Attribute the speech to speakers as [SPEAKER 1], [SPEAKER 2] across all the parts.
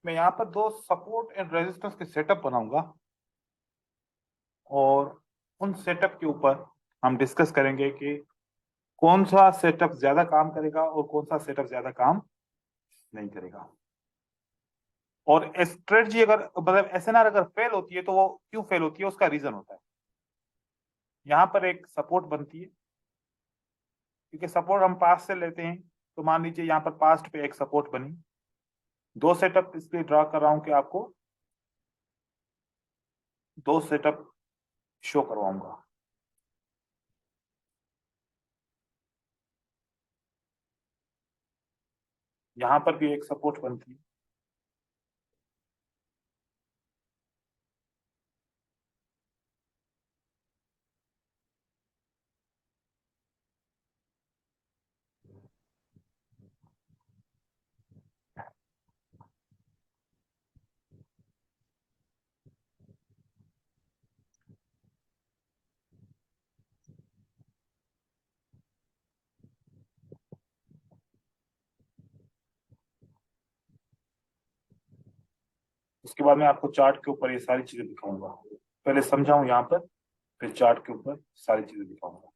[SPEAKER 1] मैं यहाँ पर दो सपोर्ट एंड रेजिस्टेंस के सेटअप बनाऊंगा और उन सेटअप के ऊपर हम डिस्कस करेंगे कि कौन सा सेटअप ज्यादा काम करेगा और कौन सा सेटअप ज्यादा काम नहीं करेगा। और स्ट्रेटजी अगर मतलब एसएनआर अगर फेल होती है तो वो क्यों फेल होती है, उसका रीजन होता है। यहाँ पर एक सपोर्ट बनती है क्योंकि सपोर्ट हम पास्ट से लेते हैं, तो मान लीजिए यहाँ पर पास्ट पे एक सपोर्ट बनी। दो सेटअप इसलिए ड्रा कर रहा हूं कि आपको दो सेटअप शो करवाऊंगा। यहां पर भी एक सपोर्ट बनती है। उसके बाद मैं आपको चार्ट के ऊपर ये सारी चीजें दिखाऊंगा। पहले समझाऊं यहाँ पर, फिर चार्ट के ऊपर सारी चीजें दिखाऊंगा।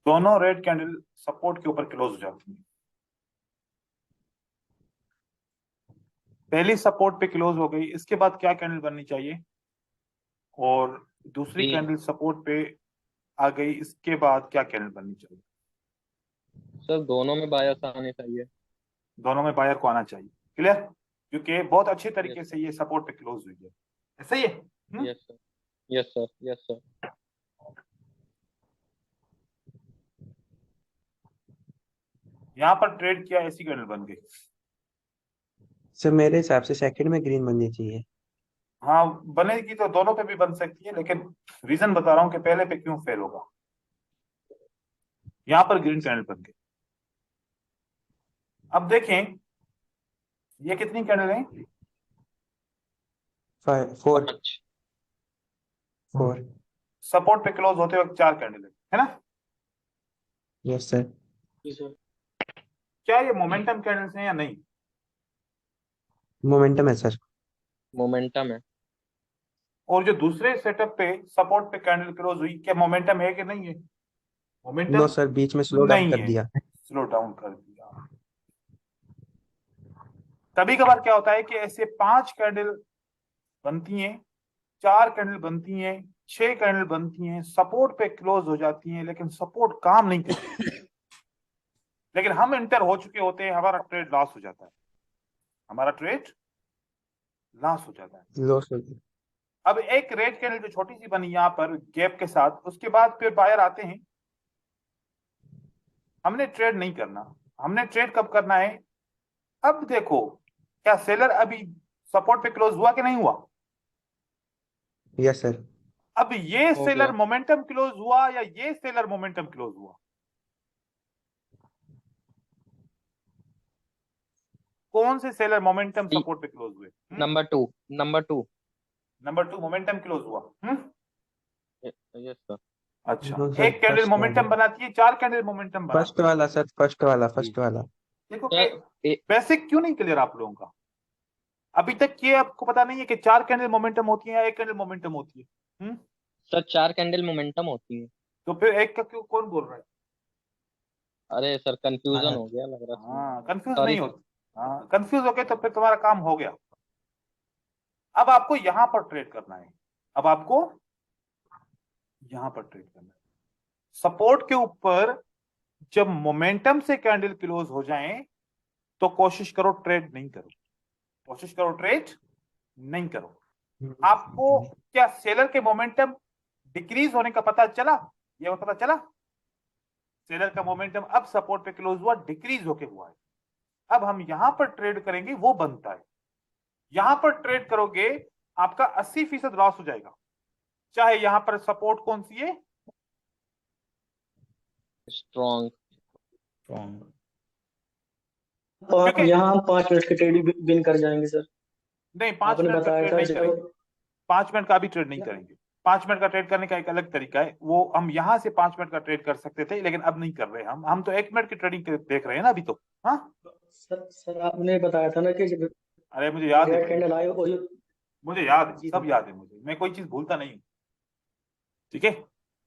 [SPEAKER 1] दोनों रेड कैंडल सपोर्ट के ऊपर क्लोज हो जाती है। पहली सपोर्ट पे क्लोज हो गई, इसके बाद क्या कैंडल बननी चाहिए? और दूसरी
[SPEAKER 2] बी।
[SPEAKER 1] कैंडल सपोर्ट पे आ गई, इसके बाद क्या कैंडल बननी चाहिए?
[SPEAKER 2] सर दोनों में बायस आने चाहिए।
[SPEAKER 1] दोनों में बायर को आना चाहिए। क्लियर? क्योंकि बहुत अच्छे
[SPEAKER 2] यस
[SPEAKER 1] तरीके से ये सपोर्ट पे क्लोज हुई है। ऐसा ही है।
[SPEAKER 2] Yes sir. Yes sir. Yes sir.
[SPEAKER 1] यहाँ पर ट्रेड किया, ऐसी कैंडल बन गई।
[SPEAKER 3] सर मेरे हिसाब से सेकंड में ग्रीन बननी चाहिए।
[SPEAKER 1] हाँ, बनेगी तो दोनों पे भी बन सकती है, लेकिन रीजन बता रहा हूँ कि पहले पे क्यों फेल होगा। यहाँ पर ग्रीन कैंडल बन गई। अब देखें ये कितनी कैंडल है?
[SPEAKER 3] फोर।
[SPEAKER 2] पाँच।
[SPEAKER 3] फोर।
[SPEAKER 1] सपोर्ट पे क्लोज होते वक्त चार कैंडल है ना?
[SPEAKER 3] Yes sir.
[SPEAKER 2] जी सर।
[SPEAKER 1] क्या ये मोमेंटम कैंडल्स हैं या नहीं?
[SPEAKER 3] मोमेंटम है सर।
[SPEAKER 2] मोमेंटम है।
[SPEAKER 1] और जो दूसरे सेटअप पे सपोर्ट पे कैंडल क्लोज हुई, क्या मोमेंटम है कि नहीं है?
[SPEAKER 3] नो
[SPEAKER 1] मोमेंटम
[SPEAKER 3] सर, बीच में स्लो डाउन
[SPEAKER 1] नहीं
[SPEAKER 3] कर
[SPEAKER 1] है,
[SPEAKER 3] दिया।
[SPEAKER 1] स्लो डाउन कर दिया। कभी कभार क्या होता है कि ऐसे पांच कैंडल बनती हैं, चार कैंडल बनती हैं, छह कैंडल बनती हैं, सपोर्ट पे क्लोज हो जाती हैं, लेकिन सपोर्ट काम नहीं करती। लेकिन हम इंटर हो चुके होते हैं, हमारा ट्रेड लॉस हो जाता है। हमारा ट्रेड लॉस हो जाता है।
[SPEAKER 3] लो सर।
[SPEAKER 1] अब एक रेड कैंडल जो छोटी सी बनी यहाँ पर गैप के साथ, उसके बाद फिर बायर आते हैं। हमने ट्रेड नहीं करना। हमने ट्रेड कब करना है? अब देखो, क्या सेलर अभी सपोर्ट पे क्लोज हुआ कि नहीं हुआ?
[SPEAKER 3] Yes sir.
[SPEAKER 1] अब ये
[SPEAKER 2] हो
[SPEAKER 1] सेलर
[SPEAKER 2] गया।
[SPEAKER 1] मोमेंटम क्लोज हुआ या ये सेलर मोमेंटम क्लोज हुआ? कौन से सेलर मोमेंटम
[SPEAKER 2] सी।
[SPEAKER 1] सपोर्ट पे क्लोज हुए?
[SPEAKER 2] Number two. Number two.
[SPEAKER 1] Number two momentum close हुआ।
[SPEAKER 2] Yes sir.
[SPEAKER 1] अच्छा,
[SPEAKER 3] नो सर,
[SPEAKER 1] एक कैंडल
[SPEAKER 3] फर्स्ट वाला।
[SPEAKER 1] मोमेंटम बनाती है, चार कैंडल मोमेंटम
[SPEAKER 3] फर्स्ट
[SPEAKER 1] बनाती है।
[SPEAKER 3] वाला सर, फर्स्ट वाला,
[SPEAKER 2] जी।
[SPEAKER 3] फर्स्ट वाला।
[SPEAKER 1] देखो कि
[SPEAKER 2] सर
[SPEAKER 1] बेसिक क्यों नहीं क्लियर आप लोगों का? अभी तक ये आपको पता नहीं है कि चार कैंडल मोमेंटम होती है या एक कैंडल मोमेंटम होती है?
[SPEAKER 2] सर चार कैंडल मोमेंटम होती है।
[SPEAKER 1] तो फिर एक का क्यों कौन बोल रहा है?
[SPEAKER 2] अरे सर कंफ्यूजन
[SPEAKER 3] हाँ।
[SPEAKER 2] हो गया लग रहा है।
[SPEAKER 1] हाँ, कंफ्यूज
[SPEAKER 2] सॉरी
[SPEAKER 1] नहीं
[SPEAKER 2] सर।
[SPEAKER 1] होती। हाँ, कंफ्यूज हो गए तो फिर तुम्हारा काम हो गया। अब आपको यहां पर ट्रेड करना है। अब आपको यहां पर ट्रेड करना है सपोर्ट के ऊपर। जब मोमेंटम से कैंडल क्लोज हो जाएं तो कोशिश करो ट्रेड नहीं करो। कोशिश करो ट्रेड नहीं करो। आपको क्या सेलर के मोमेंटम डिक्रीज होने का पता चला? ये पता चला सेलर का मोमेंटम अब सपोर्ट पे क्लोज हुआ, डिक्रीज होके हुआ है। अब हम यहां पर ट्रेड करेंगे वो बनता है। यहां पर ट्रेड करोगे आपका 80% लॉस हो जाएगा। चाहे यहां पर सपोर्ट कौन सी है,
[SPEAKER 2] स्ट्रॉन्ग।
[SPEAKER 4] स्ट्रॉन्ग।
[SPEAKER 5] तो आप
[SPEAKER 1] क्योंकि
[SPEAKER 5] यहाँ 5 मिनट के ट्रेड विन कर जाएंगे सर।
[SPEAKER 1] नहीं 5
[SPEAKER 5] आपने
[SPEAKER 1] मिनट का
[SPEAKER 5] बताया
[SPEAKER 1] ट्रेड
[SPEAKER 5] था
[SPEAKER 1] नहीं
[SPEAKER 5] जब
[SPEAKER 1] करेंगे, 5 मिनट का भी ट्रेड नहीं करेंगे। 5 मिनट का ट्रेड करने का एक अलग तरीका है, वो हम यहां से 5 मिनट का ट्रेड कर सकते थे, लेकिन अब नहीं कर रहे। हम तो 1 मिनट की ट्रेडिंग देख रहे हैं ना अभी तो। हाँ
[SPEAKER 5] सर आपने बताया था ना कि जब
[SPEAKER 1] अरे मुझे याद है
[SPEAKER 5] रेड
[SPEAKER 1] भाई,
[SPEAKER 5] कैंडल आए और
[SPEAKER 1] मुझे याद है,
[SPEAKER 5] जी
[SPEAKER 1] सब
[SPEAKER 5] सर।
[SPEAKER 1] याद है मुझे, मैं कोई चीज भूलता नहीं हूँ। ठीक है,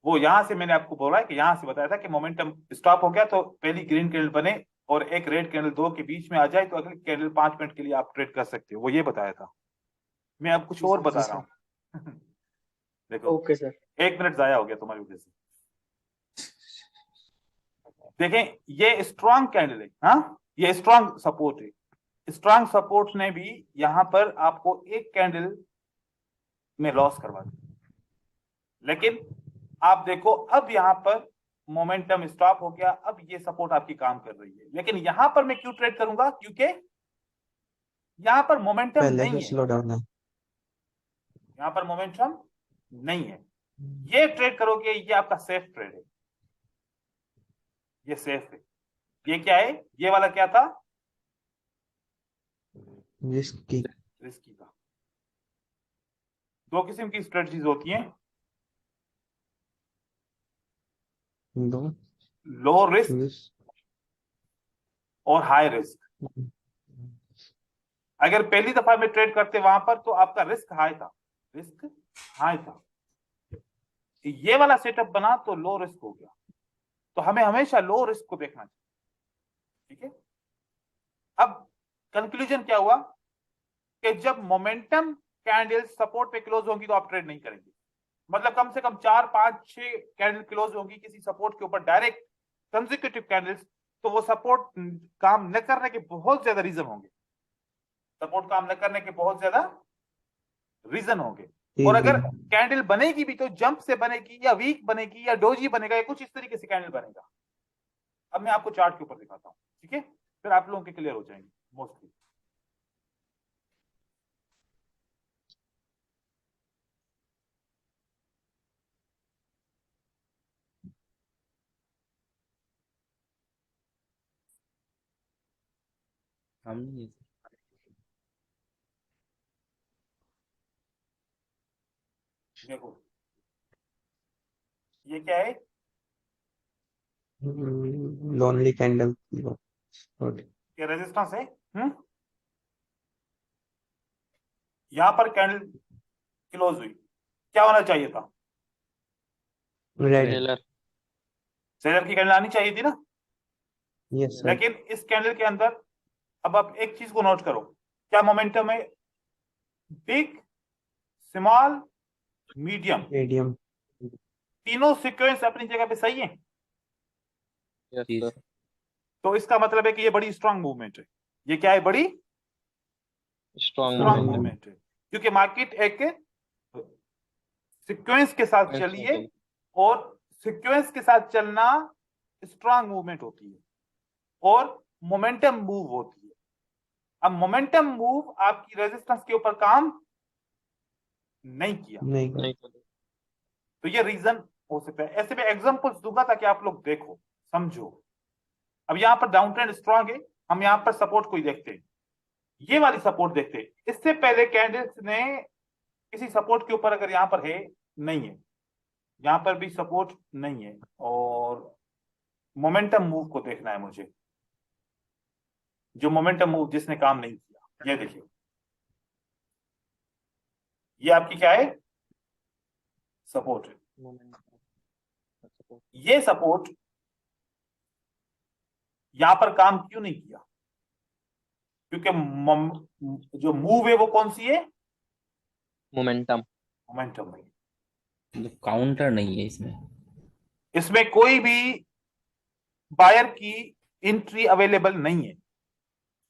[SPEAKER 1] वो यहां से मैंने आपको बोला है कि यहां से बताया था कि मोमेंटम स्टॉप हो गया तो पहली ग्रीन कैंडल बने और एक रेड कैंडल दो के बीच में आ जाए तो अगली कैंडल 5 मिनट के लिए आप ट्रेड कर सकते हो, वो ये बताया था। मैं अब कुछ
[SPEAKER 5] जी
[SPEAKER 1] और
[SPEAKER 5] सर,
[SPEAKER 1] बता
[SPEAKER 5] जी
[SPEAKER 1] रहा
[SPEAKER 5] सर।
[SPEAKER 1] हूँ। देखो
[SPEAKER 5] ओके सर।
[SPEAKER 1] 1 मिनट जाया हो गया तुम्हारी वजह से। देखें ये स्ट्रांग कैंडल है, हाँ ये स्ट्रांग सपोर्ट है। स्ट्रांग सपोर्ट ने भी यहां पर आपको एक कैंडल में लॉस करवा दिया, लेकिन आप देखो अब यहां पर मोमेंटम स्टॉप हो गया, अब ये सपोर्ट आपकी काम कर रही है। लेकिन यहां पर मैं क्यों ट्रेड करूंगा, क्योंकि यहां पर मोमेंटम
[SPEAKER 3] पहले से
[SPEAKER 1] नहीं है,
[SPEAKER 3] स्लो डाउन है।
[SPEAKER 1] यहां पर मोमेंटम नहीं है। ये ट्रेड करोगे ये आपका सेफ ट्रेड है, ये सेफ है। ये क्या है, ये वाला क्या था,
[SPEAKER 3] रिस्की।
[SPEAKER 1] रिस्की का। दो किस्म की स्ट्रेटजीज होती हैं,
[SPEAKER 3] दो
[SPEAKER 1] लो रिस्क
[SPEAKER 3] चूज।
[SPEAKER 1] और हाई रिस्क। अगर पहली दफा में ट्रेड करते वहां पर तो आपका रिस्क हाई था, रिस्क हाई था। ये वाला सेटअप बना तो लो रिस्क हो गया, तो हमें हमेशा लो रिस्क को देखना चाहिए। ठीक है, अब कंक्लूजन क्या हुआ कि जब मोमेंटम कैंडल सपोर्ट पे क्लोज होंगी तो आप ट्रेड नहीं करेंगे। मतलब कम से कम 4 5 6 कैंडल क्लोज होंगी किसी सपोर्ट के ऊपर डायरेक्ट कंसेक्यूटिव कैंडल्स, तो वो सपोर्ट काम न करने के बहुत ज्यादा रीजन होंगे, सपोर्ट काम न करने के बहुत ज्यादा रीजन होंगे। और अगर कैंडल बनेगी भी तो जंप से बनेगी या वीक बनेगी या डोजी बनेगा या कुछ इस तरीके से कैंडल बनेगा। अब मैं आपको चार्ट के ऊपर दिखाता हूं, ठीक है, फिर आप लोगों के क्लियर हो जाएंगे मोस्टली।
[SPEAKER 4] हम नहीं
[SPEAKER 1] देखो ये क्या है,
[SPEAKER 3] लोनली कैंडल।
[SPEAKER 1] ये रेजिस्टेंस है। यहां पर कैंडल क्लोज हुई, क्या होना चाहिए था,
[SPEAKER 3] रेड।
[SPEAKER 2] सेलर।
[SPEAKER 1] सेलर की कैंडल आनी चाहिए थी ना।
[SPEAKER 3] Yes sir.
[SPEAKER 1] लेकिन इस कैंडल के अंदर अब आप एक चीज को नोट करो, क्या मोमेंटम है, बिग स्मॉल मीडियम,
[SPEAKER 3] मीडियम।
[SPEAKER 1] तीनों सीक्वेंस अपनी जगह पे सही है।
[SPEAKER 2] यस
[SPEAKER 4] जी
[SPEAKER 2] सर।
[SPEAKER 4] सर।
[SPEAKER 1] तो इसका मतलब है कि ये बड़ी स्ट्रांग मूवमेंट है। ये क्या है, बड़ी
[SPEAKER 2] स्ट्रॉन्ग
[SPEAKER 1] स्ट्रांग
[SPEAKER 2] मूवमेंट है।
[SPEAKER 1] मूवमेंट है, क्योंकि मार्केट एक सीक्वेंस के साथ चली है और सीक्वेंस के साथ चलना स्ट्रांग मूवमेंट होती है और मोमेंटम मूव होती है। अब मोमेंटम मूव आपकी रेजिस्टेंस के ऊपर काम नहीं किया,
[SPEAKER 3] नहीं
[SPEAKER 2] नहीं
[SPEAKER 1] तो ये रीजन हो सकता है। ऐसे में एग्जांपल्स दूंगा ताकि आप लोग देखो समझो। अब यहां पर डाउन ट्रेंड स्ट्रांग है, हम यहां पर सपोर्ट को ही देखते हैं, ये वाली सपोर्ट देखते हैं। इससे पहले कैंडल्स ने किसी सपोर्ट के ऊपर अगर यहां पर है, नहीं है, यहां पर भी सपोर्ट नहीं है, और मोमेंटम मूव को देखना है मुझे, जो मोमेंटम मूव जिसने काम नहीं किया। ये देखिए, ये आपकी क्या है, सपोर्ट है। ये सपोर्ट यहां पर काम क्यों नहीं किया, क्योंकि जो मूव है वो कौन सी है,
[SPEAKER 2] मोमेंटम।
[SPEAKER 1] मोमेंटम है।
[SPEAKER 4] मतलब काउंटर नहीं है इसमें।
[SPEAKER 1] इसमें कोई भी बायर की एंट्री अवेलेबल नहीं है।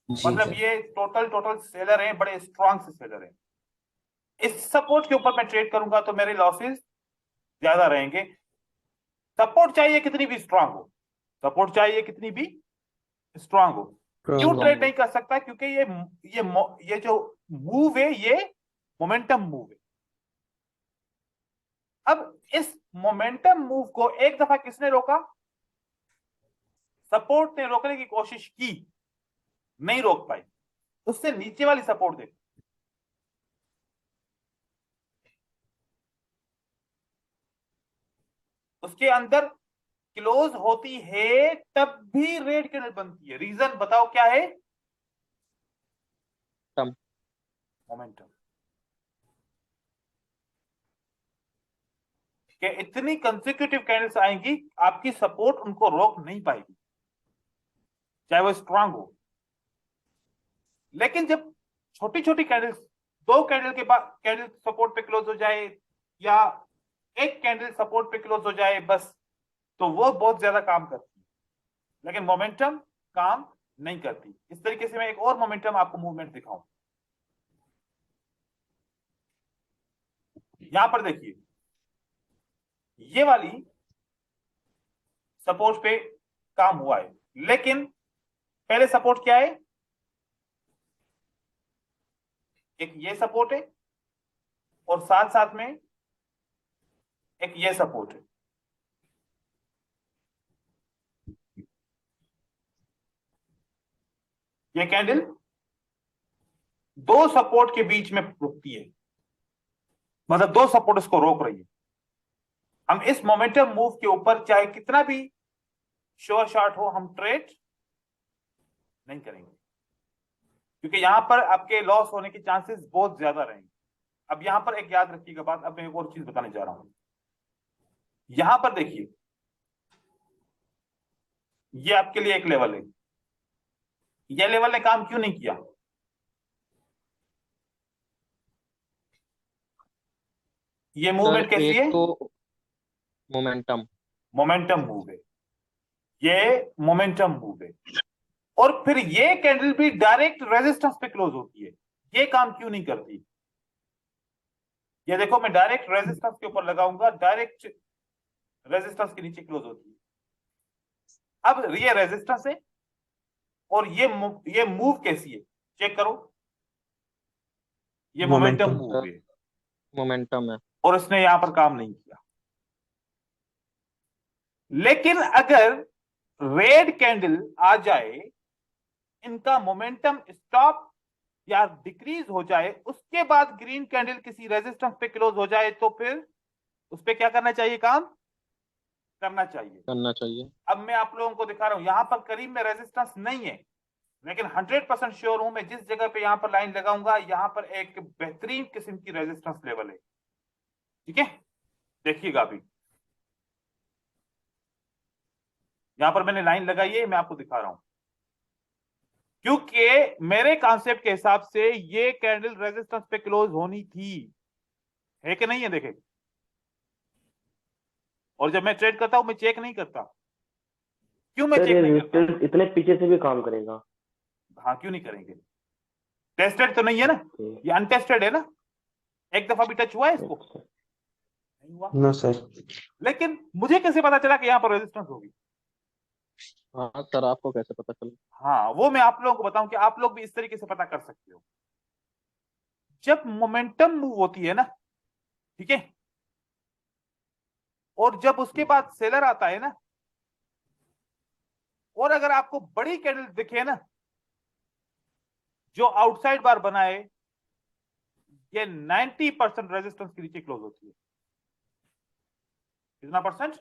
[SPEAKER 4] जी
[SPEAKER 1] मतलब
[SPEAKER 4] सर।
[SPEAKER 1] ये टोटल सेलर हैं, बड़े स्ट्रांग से सेलर हैं। इस सपोर्ट के ऊपर मैं ट्रेड करूंगा तो मेरे लॉसेस ज्यादा रहेंगे। सपोर्ट चाहिए कितनी भी स्ट्रांग हो, सपोर्ट चाहिए कितनी भी स्ट्रांग हो, क्यों
[SPEAKER 3] Strong
[SPEAKER 1] ट्रेड
[SPEAKER 2] है।
[SPEAKER 1] नहीं कर सकता? क्योंकि ये जो मूव है ये मोमेंटम मूव है। अब इस मोमेंटम मूव को एक दफा किसने रोका? सपोर्ट ने रोकने की कोशिश की, नहीं रोक पाई। उससे नीचे वाली सपोर्ट देखो, उसके अंदर क्लोज होती है तब भी रेड कैंडल बनती है। रीजन बताओ क्या है?
[SPEAKER 2] Momentum।
[SPEAKER 1] मोमेंटम। कि इतनी कंसेक्यूटिव कैंडल्स आएंगी, आपकी सपोर्ट उनको रोक नहीं पाएगी, चाहे वो स्ट्रांग हो। लेकिन जब छोटी छोटी कैंडल्स, दो कैंडल के बाद कैंडल सपोर्ट पे क्लोज हो जाए या एक कैंडल सपोर्ट पे क्लोज हो जाए बस, तो वो बहुत ज्यादा काम करती है। लेकिन मोमेंटम काम नहीं करती। इस तरीके से मैं एक और मोमेंटम आपको मूवमेंट दिखाऊं। यहां पर देखिए, ये वाली सपोर्ट पे काम हुआ है, लेकिन पहले सपोर्ट क्या है? एक ये सपोर्ट है और साथ साथ में एक ये सपोर्ट है। ये कैंडल दो सपोर्ट के बीच में रुकती है, मतलब दो सपोर्ट इसको रोक रही है। हम इस मोमेंटम मूव के ऊपर चाहे कितना भी श्योर शॉट हो, हम ट्रेड नहीं करेंगे, क्योंकि यहां पर आपके लॉस होने के चांसेस बहुत ज्यादा रहेंगे। अब यहां पर एक याद रखिएगा बात, अब मैं एक और चीज बताने जा रहा हूं। यहां पर देखिए, ये आपके लिए एक लेवल है। ये लेवल ने काम क्यों नहीं किया? ये
[SPEAKER 2] सर
[SPEAKER 1] मूवमेंट कैसी
[SPEAKER 2] एक
[SPEAKER 1] है?
[SPEAKER 2] तो मोमेंटम।
[SPEAKER 1] मोमेंटम मूव है। ये मोमेंटम मूव है। और फिर ये कैंडल भी डायरेक्ट रेजिस्टेंस पे क्लोज होती है। ये काम क्यों नहीं करती? ये देखो, मैं डायरेक्ट रेजिस्टेंस के ऊपर लगाऊंगा, डायरेक्ट रेजिस्टेंस के नीचे क्लोज होती है। अब ये रेजिस्टेंस है और ये मूव कैसी है चेक करो। ये मोमेंटम
[SPEAKER 3] Momentum।
[SPEAKER 1] मूव है
[SPEAKER 2] मोमेंटम है।
[SPEAKER 1] और इसने यहां पर काम नहीं किया। लेकिन अगर रेड कैंडल आ जाए, इनका मोमेंटम स्टॉप या डिक्रीज हो जाए, उसके बाद ग्रीन कैंडल किसी रेजिस्टेंस पे क्लोज हो जाए, तो फिर उस पे क्या करना चाहिए? काम करना चाहिए।
[SPEAKER 2] करना चाहिए।
[SPEAKER 1] अब मैं आप लोगों को दिखा रहा हूं, यहां पर करीब में रेजिस्टेंस नहीं है, लेकिन 100% श्योर हूं मैं, जिस जगह पे यहां पर लाइन लगाऊंगा, यहां पर एक बेहतरीन किस्म की रेजिस्टेंस लेवल है। ठीक है, देखिएगा अभी यहां पर मैंने लाइन लगाई है, मैं आपको दिखा रहा हूं, क्योंकि मेरे कॉन्सेप्ट के हिसाब से ये कैंडल रेजिस्टेंस पे क्लोज होनी थी, है कि नहीं है? देखे, और जब मैं ट्रेड करता हूं मैं चेक नहीं करता। क्यों मैं
[SPEAKER 6] सर
[SPEAKER 1] चेक
[SPEAKER 6] ये
[SPEAKER 1] नहीं करता?
[SPEAKER 6] रेजिस्टेंस इतने पीछे से भी काम करेगा?
[SPEAKER 1] हाँ, क्यों नहीं करेंगे? टेस्टेड तो नहीं है ना, ये अनटेस्टेड है ना। एक दफा भी टच हुआ है इसको?
[SPEAKER 6] अच्छा।
[SPEAKER 1] नहीं हुआ।
[SPEAKER 3] No sir।
[SPEAKER 1] लेकिन मुझे कैसे पता चला कि यहां पर रेजिस्टेंस होगी?
[SPEAKER 2] हाँ सर, आपको कैसे पता चला?
[SPEAKER 1] हाँ, वो मैं आप लोगों को बताऊं कि आप लोग भी इस तरीके से पता कर सकते हो। जब मोमेंटम मूव होती है ना, ठीक है, और जब उसके बाद सेलर आता है ना, और अगर आपको बड़ी कैंडल दिखे ना जो आउटसाइड बार बनाए, ये 90% रेजिस्टेंस के नीचे क्लोज होती है। कितना परसेंट?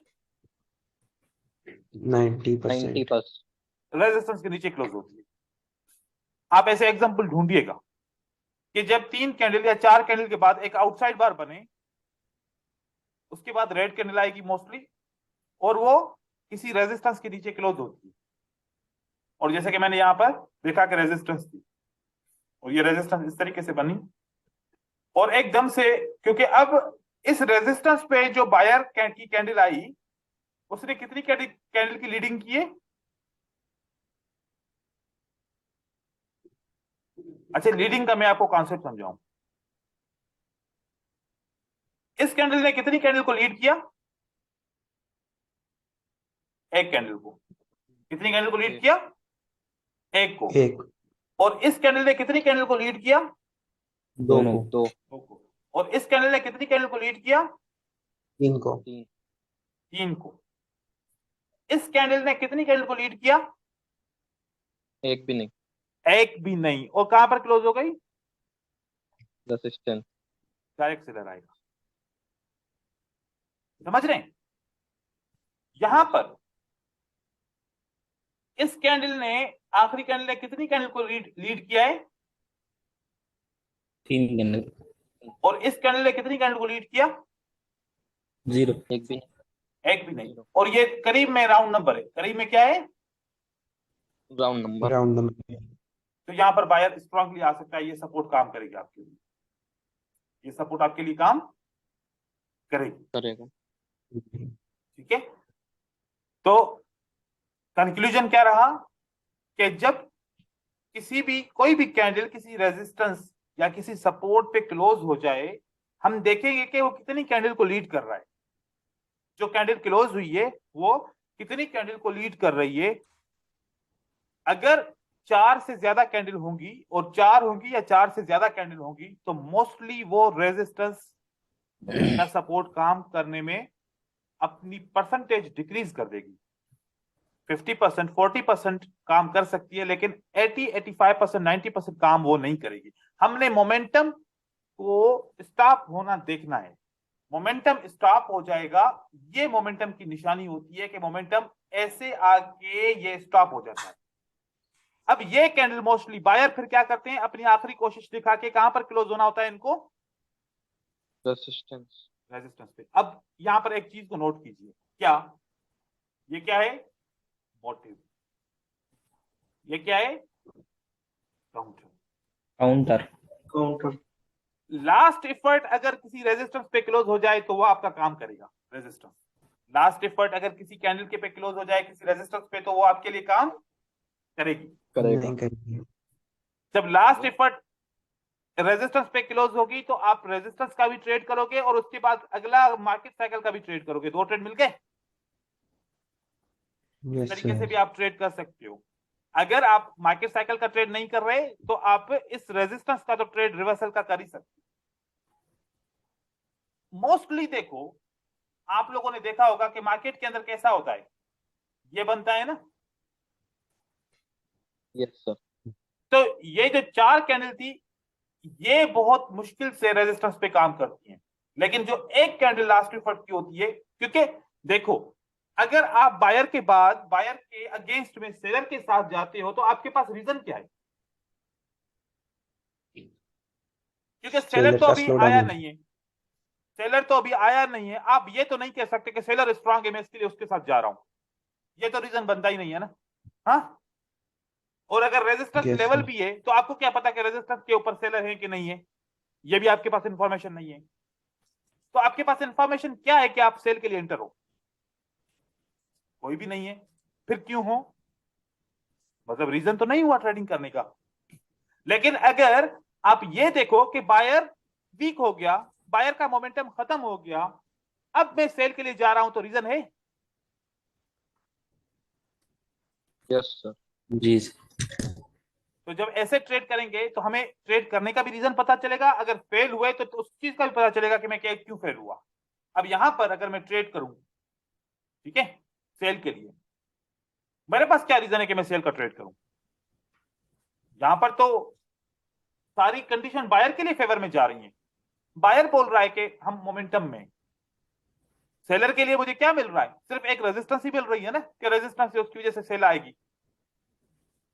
[SPEAKER 3] 90%।
[SPEAKER 2] 90%।
[SPEAKER 1] रेजिस्टेंस के नीचे क्लोज होती है। आप ऐसे एग्जांपल ढूंढिएगा कि जब 3 कैंडल या 4 कैंडल के बाद एक आउटसाइड बार बने, उसके बाद रेड कैंडल आएगी मोस्टली, और वो किसी रेजिस्टेंस के नीचे क्लोज होती है। और जैसे कि मैंने यहां पर देखा कि रेजिस्टेंस थी, और ये रेजिस्टेंस इस तरीके से बनी, और एकदम से, क्योंकि अब इस रेजिस्टेंस पे जो बायर की कैंडल आई, उसने कितनी कैंडल की लीडिंग की है? अच्छा, लीडिंग का मैं आपको कॉन्सेप्ट समझाऊं। इस कैंडल ने कितनी कैंडल को लीड किया? एक कैंडल को। कितनी कैंडल को लीड किया? एक को।
[SPEAKER 3] एक,
[SPEAKER 1] और इस कैंडल ने कितनी कैंडल को लीड किया?
[SPEAKER 3] दो
[SPEAKER 4] दोनों।
[SPEAKER 3] को,
[SPEAKER 2] दो,
[SPEAKER 1] दो को। और इस कैंडल ने कितनी कैंडल को लीड किया?
[SPEAKER 3] तीन को,
[SPEAKER 2] तीन,
[SPEAKER 1] तीन को। इस कैंडल ने कितनी कैंडल को लीड किया?
[SPEAKER 2] एक भी नहीं।
[SPEAKER 1] एक भी नहीं। और कहां पर क्लोज हो गई?
[SPEAKER 2] रेजिस्टेंस।
[SPEAKER 1] डायरेक्ट सेलर आएगा। समझ रहे हैं? यहां पर इस कैंडल ने, आखिरी कैंडल ने कितनी कैंडल को लीड किया है?
[SPEAKER 4] तीन कैंडल।
[SPEAKER 1] और इस कैंडल ने कितनी कैंडल को लीड किया?
[SPEAKER 4] जीरो।
[SPEAKER 2] एक भी नहीं।
[SPEAKER 1] एक भी नहीं। और ये करीब में राउंड नंबर है। करीब में क्या है?
[SPEAKER 2] Round number.
[SPEAKER 3] Round number.
[SPEAKER 1] तो यहां पर बायर स्ट्रांगली आ सकता है। ये सपोर्ट काम करेगी आपके लिए। ये सपोर्ट आपके लिए काम करेगी।
[SPEAKER 2] करेगा।
[SPEAKER 1] ठीक है। तो कंक्लूजन क्या रहा कि जब किसी भी, कोई भी कैंडल किसी रेजिस्टेंस या किसी सपोर्ट पे क्लोज हो जाए, हम देखेंगे कि वो कितनी कैंडल को लीड कर रहा है। जो कैंडल क्लोज हुई है वो कितनी कैंडल को लीड कर रही है। अगर चार से ज्यादा कैंडल होंगी, और चार होंगी या चार से ज्यादा कैंडल होंगी, तो मोस्टली वो रेजिस्टेंस या सपोर्ट काम करने में अपनी परसेंटेज डिक्रीज कर देगी। 50%, 40% काम कर सकती है, लेकिन 80, 85%, 90% काम वो नहीं करेगी। हमने मोमेंटम को स्टॉप होना देखना है। मोमेंटम स्टॉप हो जाएगा, ये मोमेंटम की निशानी होती है कि मोमेंटम ऐसे आके ये स्टॉप हो जाता है। अब ये कैंडल मोस्टली बायर फिर क्या करते हैं, अपनी आखिरी कोशिश दिखा के कहां पर क्लोज होना होता है इनको?
[SPEAKER 2] रेजिस्टेंस।
[SPEAKER 1] रेजिस्टेंस पे। अब यहां पर एक चीज को नोट कीजिए, क्या ये क्या है? मोटिव। ये क्या है? Counter.
[SPEAKER 4] Counter.
[SPEAKER 5] Counter.
[SPEAKER 1] Last effort अगर किसी रेजिस्टेंस पे क्लोज हो जाए तो वो आपका काम करेगा। रेजिस्टेंस, लास्ट एफर्ट अगर किसी कैंडल के पे क्लोज हो जाए किसी रेजिस्टेंस पे, तो वो आपके लिए काम करेगी।
[SPEAKER 2] करेगा।
[SPEAKER 3] नहीं करेगी।
[SPEAKER 1] जब लास्ट एफर्ट रेजिस्टेंस पे क्लोज होगी तो आप रेजिस्टेंस का भी ट्रेड करोगे और उसके बाद अगला मार्केट साइकिल का भी ट्रेड करोगे। दो ट्रेड मिल गए। इस
[SPEAKER 3] यस
[SPEAKER 1] तरीके से
[SPEAKER 3] सर।
[SPEAKER 1] भी आप ट्रेड कर सकते हो। अगर आप मार्केट साइकिल का ट्रेड नहीं कर रहे तो आप इस रेजिस्टेंस का तो ट्रेड रिवर्सल का कर ही सकते हो। मोस्टली देखो, आप लोगों ने देखा होगा कि मार्केट के अंदर कैसा होता है, ये बनता है ना।
[SPEAKER 2] Yes sir.
[SPEAKER 1] तो ये जो चार कैंडल थी, ये बहुत मुश्किल से रेजिस्टेंस पे काम करती हैं। लेकिन जो एक कैंडल लास्ट एफर्ट की होती है, क्योंकि देखो, अगर आप बायर के बाद, बायर के अगेंस्ट में सेलर के साथ जाते हो तो आपके पास रीजन क्या है? क्योंकि सेलर
[SPEAKER 3] सेलर
[SPEAKER 1] तो
[SPEAKER 3] का
[SPEAKER 1] अभी
[SPEAKER 3] स्लो
[SPEAKER 1] आया
[SPEAKER 3] डाउन।
[SPEAKER 1] नहीं है। सेलर तो अभी आया नहीं है। आप ये तो नहीं कह सकते कि सेलर स्ट्रांग है मैं इसके लिए उसके साथ जा रहा हूं। ये तो रीजन बनता ही नहीं है ना। हाँ। और अगर रेजिस्टेंस
[SPEAKER 3] यस
[SPEAKER 1] लेवल
[SPEAKER 3] सर।
[SPEAKER 1] भी है तो आपको क्या पता कि रेजिस्टेंस के ऊपर सेलर है कि नहीं है? ये भी आपके पास इंफॉर्मेशन नहीं है। तो आपके पास इंफॉर्मेशन क्या है कि आप सेल के लिए एंटर हो? कोई भी नहीं है। फिर क्यों हो? मतलब रीजन तो नहीं हुआ ट्रेडिंग करने का। लेकिन अगर आप ये देखो कि बायर वीक हो गया, बायर का मोमेंटम खत्म हो गया, अब मैं सेल के लिए जा रहा हूं, तो रीजन है।
[SPEAKER 2] Yes sir.
[SPEAKER 4] जी।
[SPEAKER 1] तो जब ऐसे ट्रेड करेंगे तो हमें ट्रेड करने का भी रीजन पता चलेगा। अगर फेल हुए तो उस चीज का भी पता चलेगा कि मैं क्यों फेल हुआ। अब यहां पर अगर मैं ट्रेड करूं, ठीक है, सेल के लिए, मेरे पास क्या रीजन है कि मैं सेल का ट्रेड करूं? यहां पर तो सारी कंडीशन बायर के लिए फेवर में जा रही है। बायर बोल रहा है कि हम मोमेंटम में। सेलर के लिए मुझे क्या मिल रहा है? सिर्फ एक रेजिस्टेंस ही मिल रही है ना, कि रेजिस्टेंस है उसकी वजह से सेल आएगी।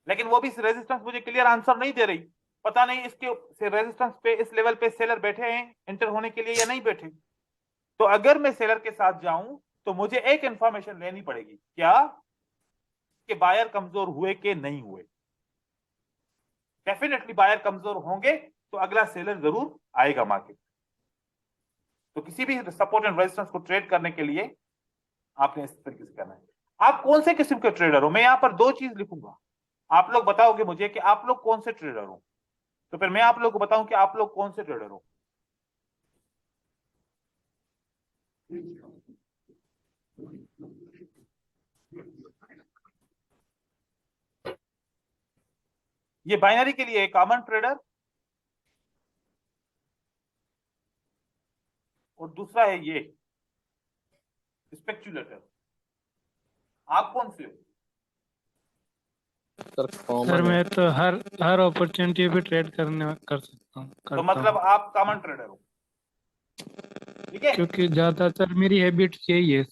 [SPEAKER 1] लेकिन वो भी रेजिस्टेंस मुझे क्लियर आंसर नहीं दे रही। पता नहीं इसके रेजिस्टेंस पे, इस लेवल पे सेलर बैठे हैं एंटर होने के लिए या नहीं बैठे। तो अगर मैं सेलर के साथ जाऊं तो मुझे एक इंफॉर्मेशन लेनी पड़ेगी, क्या? कि बायर कमजोर हुए कि नहीं हुए। डेफिनेटली बायर कमजोर होंगे तो अगला सेलर जरूर आएगा मार्केट। तो किसी भी सपोर्ट एंड रेजिस्टेंस को ट्रेड करने के लिए आपने इस तरीके से करना है। आप कौन से किस्म के ट्रेडर हो? मैं यहां पर दो चीज लिखूंगा, आप लोग बताओगे मुझे कि आप लोग कौन से ट्रेडर हो। तो फिर मैं आप लोग को बताऊं कि आप लोग कौन से ट्रेडर हो। ये बाइनरी के लिए है कॉमन ट्रेडर, और दूसरा है ये स्पेक्युलेटर। आप कौन से हो?
[SPEAKER 2] सर
[SPEAKER 7] सर
[SPEAKER 2] कॉमन है।
[SPEAKER 7] मैं तो हर अपॉर्चुनिटी पे ट्रेड कर सकता हूँ,
[SPEAKER 1] तो
[SPEAKER 7] करता
[SPEAKER 1] मतलब
[SPEAKER 7] हूँ,
[SPEAKER 1] आप कॉमन ट्रेडर हो, ठीक है।
[SPEAKER 7] क्योंकि ज्यादातर मेरी हैबिट यही है।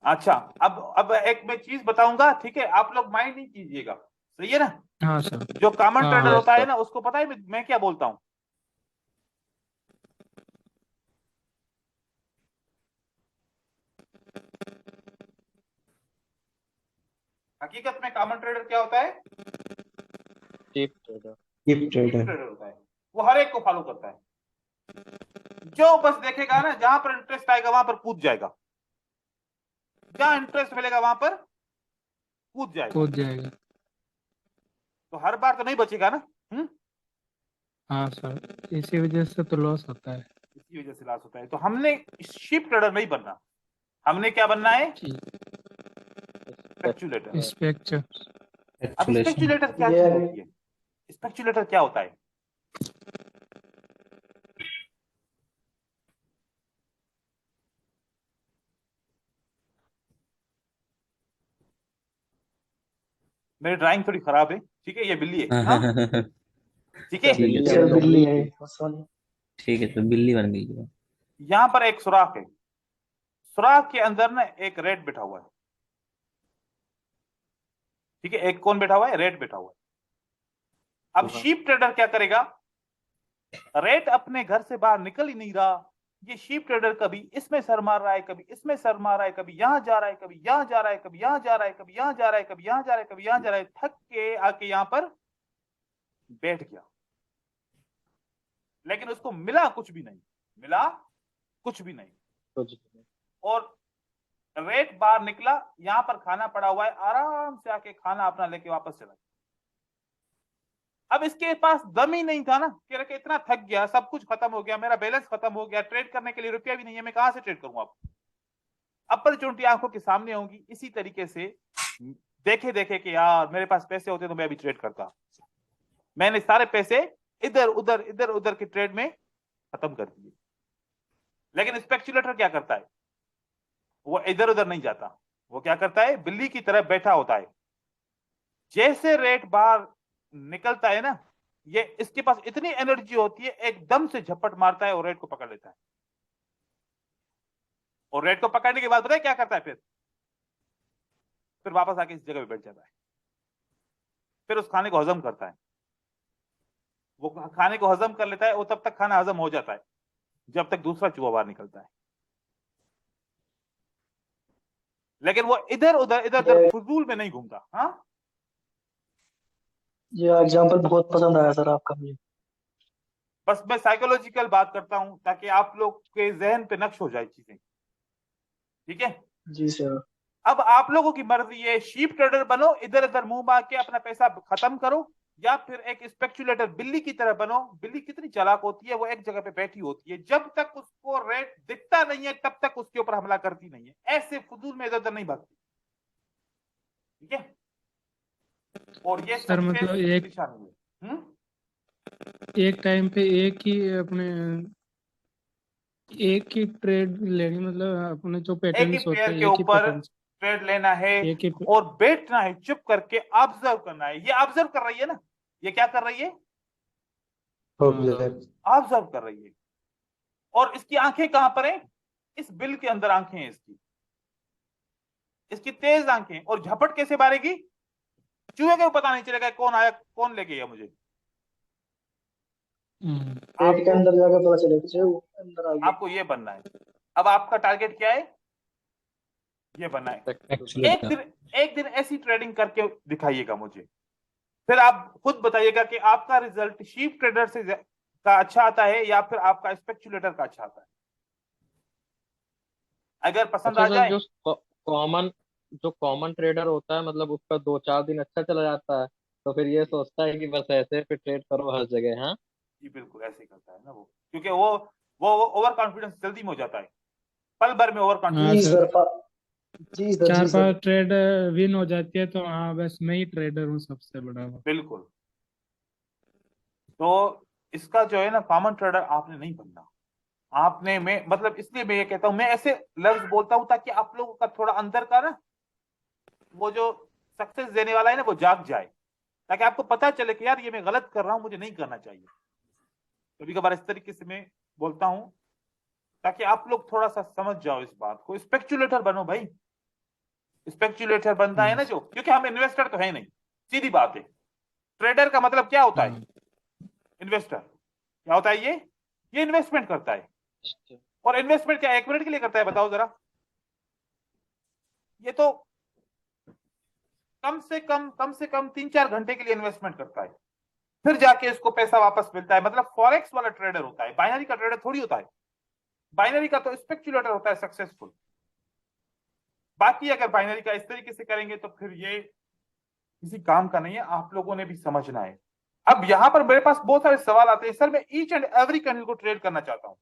[SPEAKER 1] अच्छा, अब एक मैं चीज बताऊंगा, ठीक है, आप लोग माइंड नहीं कीजिएगा, सही है ना।
[SPEAKER 7] हाँ सर।
[SPEAKER 1] जो कॉमन
[SPEAKER 7] हाँ
[SPEAKER 1] ट्रेडर
[SPEAKER 2] यस
[SPEAKER 1] होता है
[SPEAKER 2] सर।
[SPEAKER 1] ना, उसको पता है मैं क्या बोलता हूँ? हकीकत में कॉमन ट्रेडर क्या होता है?
[SPEAKER 2] Cheap trader.
[SPEAKER 3] Gift
[SPEAKER 1] cheap
[SPEAKER 3] trader.
[SPEAKER 1] Trader होता है। वो हर एक को फॉलो करता है, जो बस देखेगा ना, जहां पर इंटरेस्ट आएगा वहां पर कूद जाएगा, जहां इंटरेस्ट मिलेगा वहां पर कूद जाएगा।
[SPEAKER 7] कूद जाएगा।
[SPEAKER 1] तो हर बार तो नहीं बचेगा ना।
[SPEAKER 7] हाँ सर, इसी वजह से तो लॉस होता है।
[SPEAKER 1] इसी वजह से लॉस होता है। तो हमने शिप ट्रेडर नहीं बनना, हमने क्या बनना है? स्पेक्युलेटर।
[SPEAKER 7] स्पेक्चर।
[SPEAKER 1] अब
[SPEAKER 4] एक्चुलेशन।
[SPEAKER 1] स्पेक्युलेटर क्या
[SPEAKER 5] ये
[SPEAKER 1] चीज होती है? स्पेक्युलेटर क्या होता है? मेरी ड्राइंग थोड़ी खराब है, ठीक है, ये बिल्ली है, हाँ, ठीक है।
[SPEAKER 2] सर बिल्ली
[SPEAKER 4] ठीक है,
[SPEAKER 5] सर
[SPEAKER 2] हमें
[SPEAKER 5] बिल्ली
[SPEAKER 2] लोमड़ी
[SPEAKER 5] है
[SPEAKER 2] थी।
[SPEAKER 5] सॉरी।
[SPEAKER 4] ठीक है, तो बिल्ली बन गई है।
[SPEAKER 1] यहां पर एक सुराख है, सुराख के अंदर ना एक रेड बैठा हुआ है, ठीक है, एक कौन बैठा हुआ है? रेड बैठा हुआ है। अब शीप ट्रेडर क्या करेगा? रेड अपने घर से बाहर निकल ही नहीं रहा, ये शीप ट्रेडर कभी इसमें सर मार रहा है, कभी इसमें सर मार रहा है, कभी यहां जा रहा है, कभी यहां जा रहा है, कभी यहां जा रहा है, कभी यहां जा रहा है, कभी यहां जा रहा है, कभी यहां जा रहा है, थक के आके यहां पर बैठ गया। लेकिन उसको मिला कुछ भी नहीं, मिला कुछ भी नहीं।
[SPEAKER 2] कुछ भी
[SPEAKER 1] और रेट बाहर निकला, यहां पर खाना पड़ा हुआ है, आराम से आके खाना अपना लेके वापस चला गया। अब इसके पास दम ही नहीं था ना, कि इतना थक गया, सब कुछ खत्म हो गया, मेरा बैलेंस खत्म हो गया, ट्रेड करने के लिए रुपया भी नहीं है, मैं कहां से ट्रेड करूंगा? अपॉर्चुनिटी आंखों के सामने होंगी, इसी तरीके से देखे देखे कि यार मेरे पास पैसे होते तो मैं अभी ट्रेड करता। मैंने सारे पैसे इधर उधर के ट्रेड में खत्म कर दिए। लेकिन स्पेक्युलेटर क्या करता है? वो इधर उधर नहीं जाता, वो क्या करता है? बिल्ली की तरह बैठा होता है। जैसे रेट बाहर निकलता है ना, ये इसके पास इतनी एनर्जी होती है, एकदम से झपट मारता है और रेट को पकड़ लेता है। और रेट को पकड़ने के बाद पता है क्या करता है? फिर वापस आके इस जगह पे बैठ जाता है, फिर उस खाने को हजम करता है। वो खाने को हजम कर लेता है, वो तब तक खाना हजम हो जाता है जब तक दूसरा चूहा बाहर निकलता है। लेकिन वो इधर उधर फजूल में नहीं घूमता। हाँ,
[SPEAKER 5] ये एग्जाम्पल बहुत पसंद आया सर आपका मुझे।
[SPEAKER 1] बस मैं साइकोलॉजिकल बात करता हूं ताकि आप लोग के जहन पे नक्श हो जाए चीजें, ठीक है।
[SPEAKER 5] जी सर।
[SPEAKER 1] अब आप लोगों की मर्जी है, शीप ट्रेडर बनो, इधर उधर मुंह मार के अपना पैसा खत्म करो, या फिर एक स्पेक्युलेटर बिल्ली की तरह बनो। बिल्ली कितनी चालाक होती है, वो एक जगह पे बैठी होती है, जब तक उसको रेट दिखता नहीं है तब तक उसके ऊपर हमला करती नहीं है, ऐसे फजूल में इधर उधर नहीं भागती, ठीक है। और ये
[SPEAKER 7] सर मतलब
[SPEAKER 1] सक्सेस की निशानी है।
[SPEAKER 7] एक टाइम पे एक ही ट्रेड लेनी, मतलब अपने जो
[SPEAKER 1] एक ही
[SPEAKER 7] पैटर्न्स होते
[SPEAKER 1] पेयर
[SPEAKER 7] हैं
[SPEAKER 1] के
[SPEAKER 7] एक ही
[SPEAKER 1] ऊपर
[SPEAKER 7] पैटर्न,
[SPEAKER 1] ट्रेड लेना है
[SPEAKER 7] एक ही
[SPEAKER 1] और बैठना है, चुप करके ऑब्जर्व करना है। ये ऑब्जर्व कर रही है ना, ये क्या कर रही है?
[SPEAKER 3] ऑब्जर्व।
[SPEAKER 1] ऑब्जर्व कर रही है। और इसकी आंखें कहां पर हैं? इस बिल के अंदर आंखें हैं इसकी, इसकी तेज आंखें। और झपट कैसे मारेगी? चूहे को पता नहीं चलेगा कौन आया, कौन ले गया मुझे।
[SPEAKER 5] पेट के
[SPEAKER 1] आपको
[SPEAKER 5] अंदर जाकर पता चलेगा कि वो अंदर आ गया।
[SPEAKER 1] आपको ये बनना है। अब आपका टारगेट क्या है? ये बनना है।
[SPEAKER 4] एक्चुलेटर।
[SPEAKER 1] एक दिन ऐसी ट्रेडिंग करके दिखाइएगा मुझे, फिर आप खुद बताइएगा कि आपका रिजल्ट शीप ट्रेडर से का अच्छा आता है या फिर आपका स्पेक्युलेटर का अच्छा आता है। अगर पसंद
[SPEAKER 2] अच्छा
[SPEAKER 1] आ
[SPEAKER 2] सर,
[SPEAKER 1] जाए,
[SPEAKER 2] कॉमन जो कॉमन ट्रेडर होता है, मतलब उसका 2-4 दिन अच्छा चला जाता है, तो फिर ये सोचता है कि बस ऐसे फिर ट्रेड करो हर जगह। हाँ
[SPEAKER 1] जी बिल्कुल ऐसे ही करता है ना वो, क्योंकि वो ओवर कॉन्फिडेंस जल्दी में हो जाता है, पल भर में ओवर
[SPEAKER 7] हाँ
[SPEAKER 5] जी
[SPEAKER 1] कॉन्फिडेंस।
[SPEAKER 7] Sir,
[SPEAKER 5] sir. जी सर। जी
[SPEAKER 7] चार
[SPEAKER 5] सर।
[SPEAKER 7] पांच ट्रेड विन हो जाती है तो हाँ बस मैं ही ट्रेडर हूँ सबसे बड़ा।
[SPEAKER 1] बिल्कुल। तो इसका जो है ना कॉमन ट्रेडर आपने नहीं बनना। आपने, मैं मतलब इसलिए मैं ये कहता हूं, मैं ऐसे लफ्ज बोलता हूं ताकि आप लोगों का थोड़ा अंदर का ना वो जो सक्सेस देने वाला है ना वो जाग जाए, ताकि आपको पता चले कि यार ये मैं गलत कर रहा हूं, मुझे नहीं करना चाहिए। कभी कभार इस तरीके से मैं बोलता हूं ताकि आप लोग थोड़ा सा समझ जाओ इस बात को। स्पेक्युलेटर बनो भाई, स्पेक्युलेटर बनता है ना जो, क्योंकि हम इन्वेस्टर तो है नहीं, सीधी बात है। ट्रेडर का मतलब क्या होता है? इन्वेस्टर क्या होता है? ये इन्वेस्टमेंट करता है। और इन्वेस्टमेंट क्या 1 मिनट के लिए करता है बताओ जरा? ये तो कम से कम 3-4 घंटे के लिए इन्वेस्टमेंट करता है, फिर जाके इसको पैसा वापस मिलता है। मतलब फॉरेक्स वाला ट्रेडर होता है, बाइनरी का ट्रेडर थोड़ी होता है। बाइनरी का तो स्पेक्युलेटर होता है सक्सेसफुल। बाकी अगर बाइनरी का इस तरीके से करेंगे तो फिर ये किसी काम का नहीं है, आप लोगों ने भी समझना है। अब यहां पर मेरे पास बहुत सारे सवाल आते हैं, सर मैं ईच एंड एवरी कैंडल को ट्रेड करना चाहता हूं।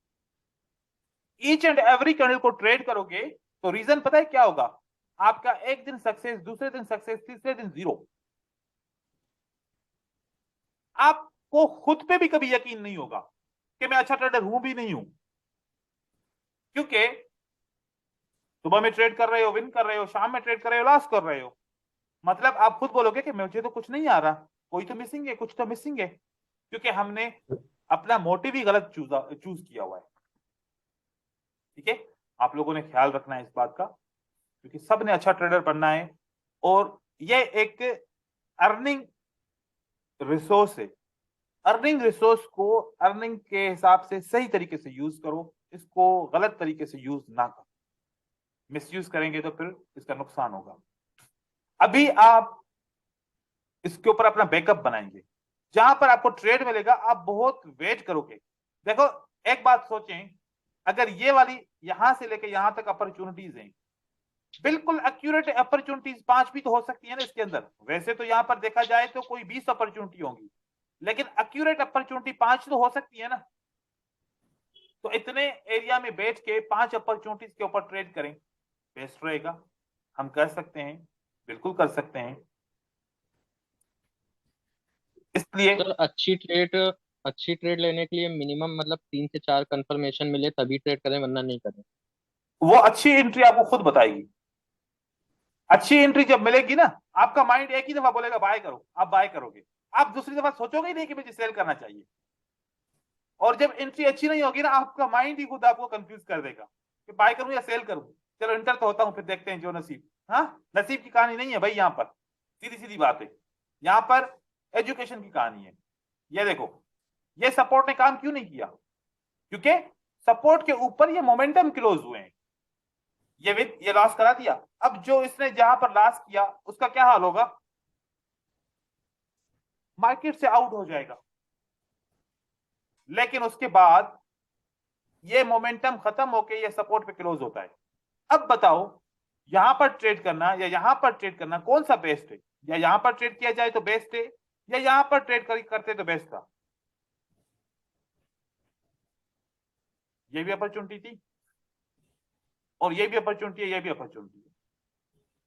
[SPEAKER 1] ईच एंड एवरी कैंडल को ट्रेड करोगे तो रीजन पता है क्या होगा? आपका एक दिन सक्सेस, दूसरे दिन सक्सेस, तीसरे दिन जीरो। आपको खुद पे भी कभी यकीन नहीं होगा कि मैं अच्छा ट्रेडर हूं भी नहीं हूं, क्योंकि सुबह में ट्रेड कर रहे हो विन कर रहे हो, शाम में ट्रेड कर रहे हो लॉस कर रहे हो। मतलब आप खुद बोलोगे कि मुझे तो कुछ नहीं आ रहा, कोई तो मिसिंग है, कुछ तो मिसिंग है, क्योंकि हमने अपना मोटिव ही गलत चूज किया हुआ है। ठीक है, आप लोगों ने ख्याल रखना है इस बात का, क्योंकि सब ने अच्छा ट्रेडर बनना है। और ये एक अर्निंग रिसोर्स है। अर्निंग रिसोर्स को अर्निंग के हिसाब से सही तरीके से यूज करो, इसको गलत तरीके से यूज ना करो। मिसयूज करेंगे तो फिर इसका नुकसान होगा। अभी आप इसके ऊपर अपना बैकअप बनाएंगे, जहां पर आपको ट्रेड मिलेगा आप बहुत वेट करोगे। देखो एक बात सोचें, अगर ये वाली यहां से लेकर यहां तक अपॉर्चुनिटीज हैं, बिल्कुल एक्यूरेट अपॉर्चुनिटीज 5 भी तो हो सकती है ना इसके अंदर। वैसे तो यहां पर देखा जाए तो कोई 20 अपॉर्चुनिटी होंगी, लेकिन एक्यूरेट अपॉर्चुनिटी 5 तो हो सकती है ना। तो इतने एरिया में बैठ के 5 अपॉर्चुनिटीज के ऊपर ट्रेड करें, बेस्ट रहेगा। हम कर सकते हैं, बिल्कुल कर सकते हैं। इसलिए
[SPEAKER 2] सर अच्छी ट्रेड लेने के लिए मिनिमम मतलब 3 से 4 कंफर्मेशन मिले तभी ट्रेड करें, वरना नहीं करें।
[SPEAKER 1] वो अच्छी एंट्री आपको खुद बताएगी। अच्छी एंट्री जब मिलेगी ना, आपका माइंड एक ही दफा बोलेगा बाय करो, आप बाय करोगे। आप दूसरी दफा सोचोगे ही नहीं कि मुझे सेल करना चाहिए। और जब एंट्री अच्छी नहीं होगी ना, आपका माइंड ही खुद आपको कंफ्यूज कर देगा कि बाय करूं या सेल करूं। चलो इंटर तो होता हूं, फिर देखते हैं जो नसीब। हाँ, नसीब की कहानी नहीं है भाई यहाँ पर, सीधी सीधी बात है। यहाँ पर एजुकेशन की कहानी है। ये देखो, ये सपोर्ट ने काम क्यों नहीं किया? क्योंकि सपोर्ट के ऊपर ये मोमेंटम क्लोज हुए हैं, ये लॉस करा दिया। अब जो इसने जहां पर लॉस किया उसका क्या हाल होगा? मार्केट से आउट हो जाएगा। लेकिन उसके बाद ये मोमेंटम खत्म होके ये सपोर्ट पे क्लोज होता है। अब बताओ, यहां पर ट्रेड करना या यहां पर ट्रेड करना कौन सा बेस्ट है? या यहां पर ट्रेड किया जाए तो बेस्ट है, या यहां पर ट्रेड करते तो बेस्ट था? ये भी अपॉर्चुनिटी थी और ये भी अपॉर्चुनिटी है, ये भी अपॉर्चुनिटी है।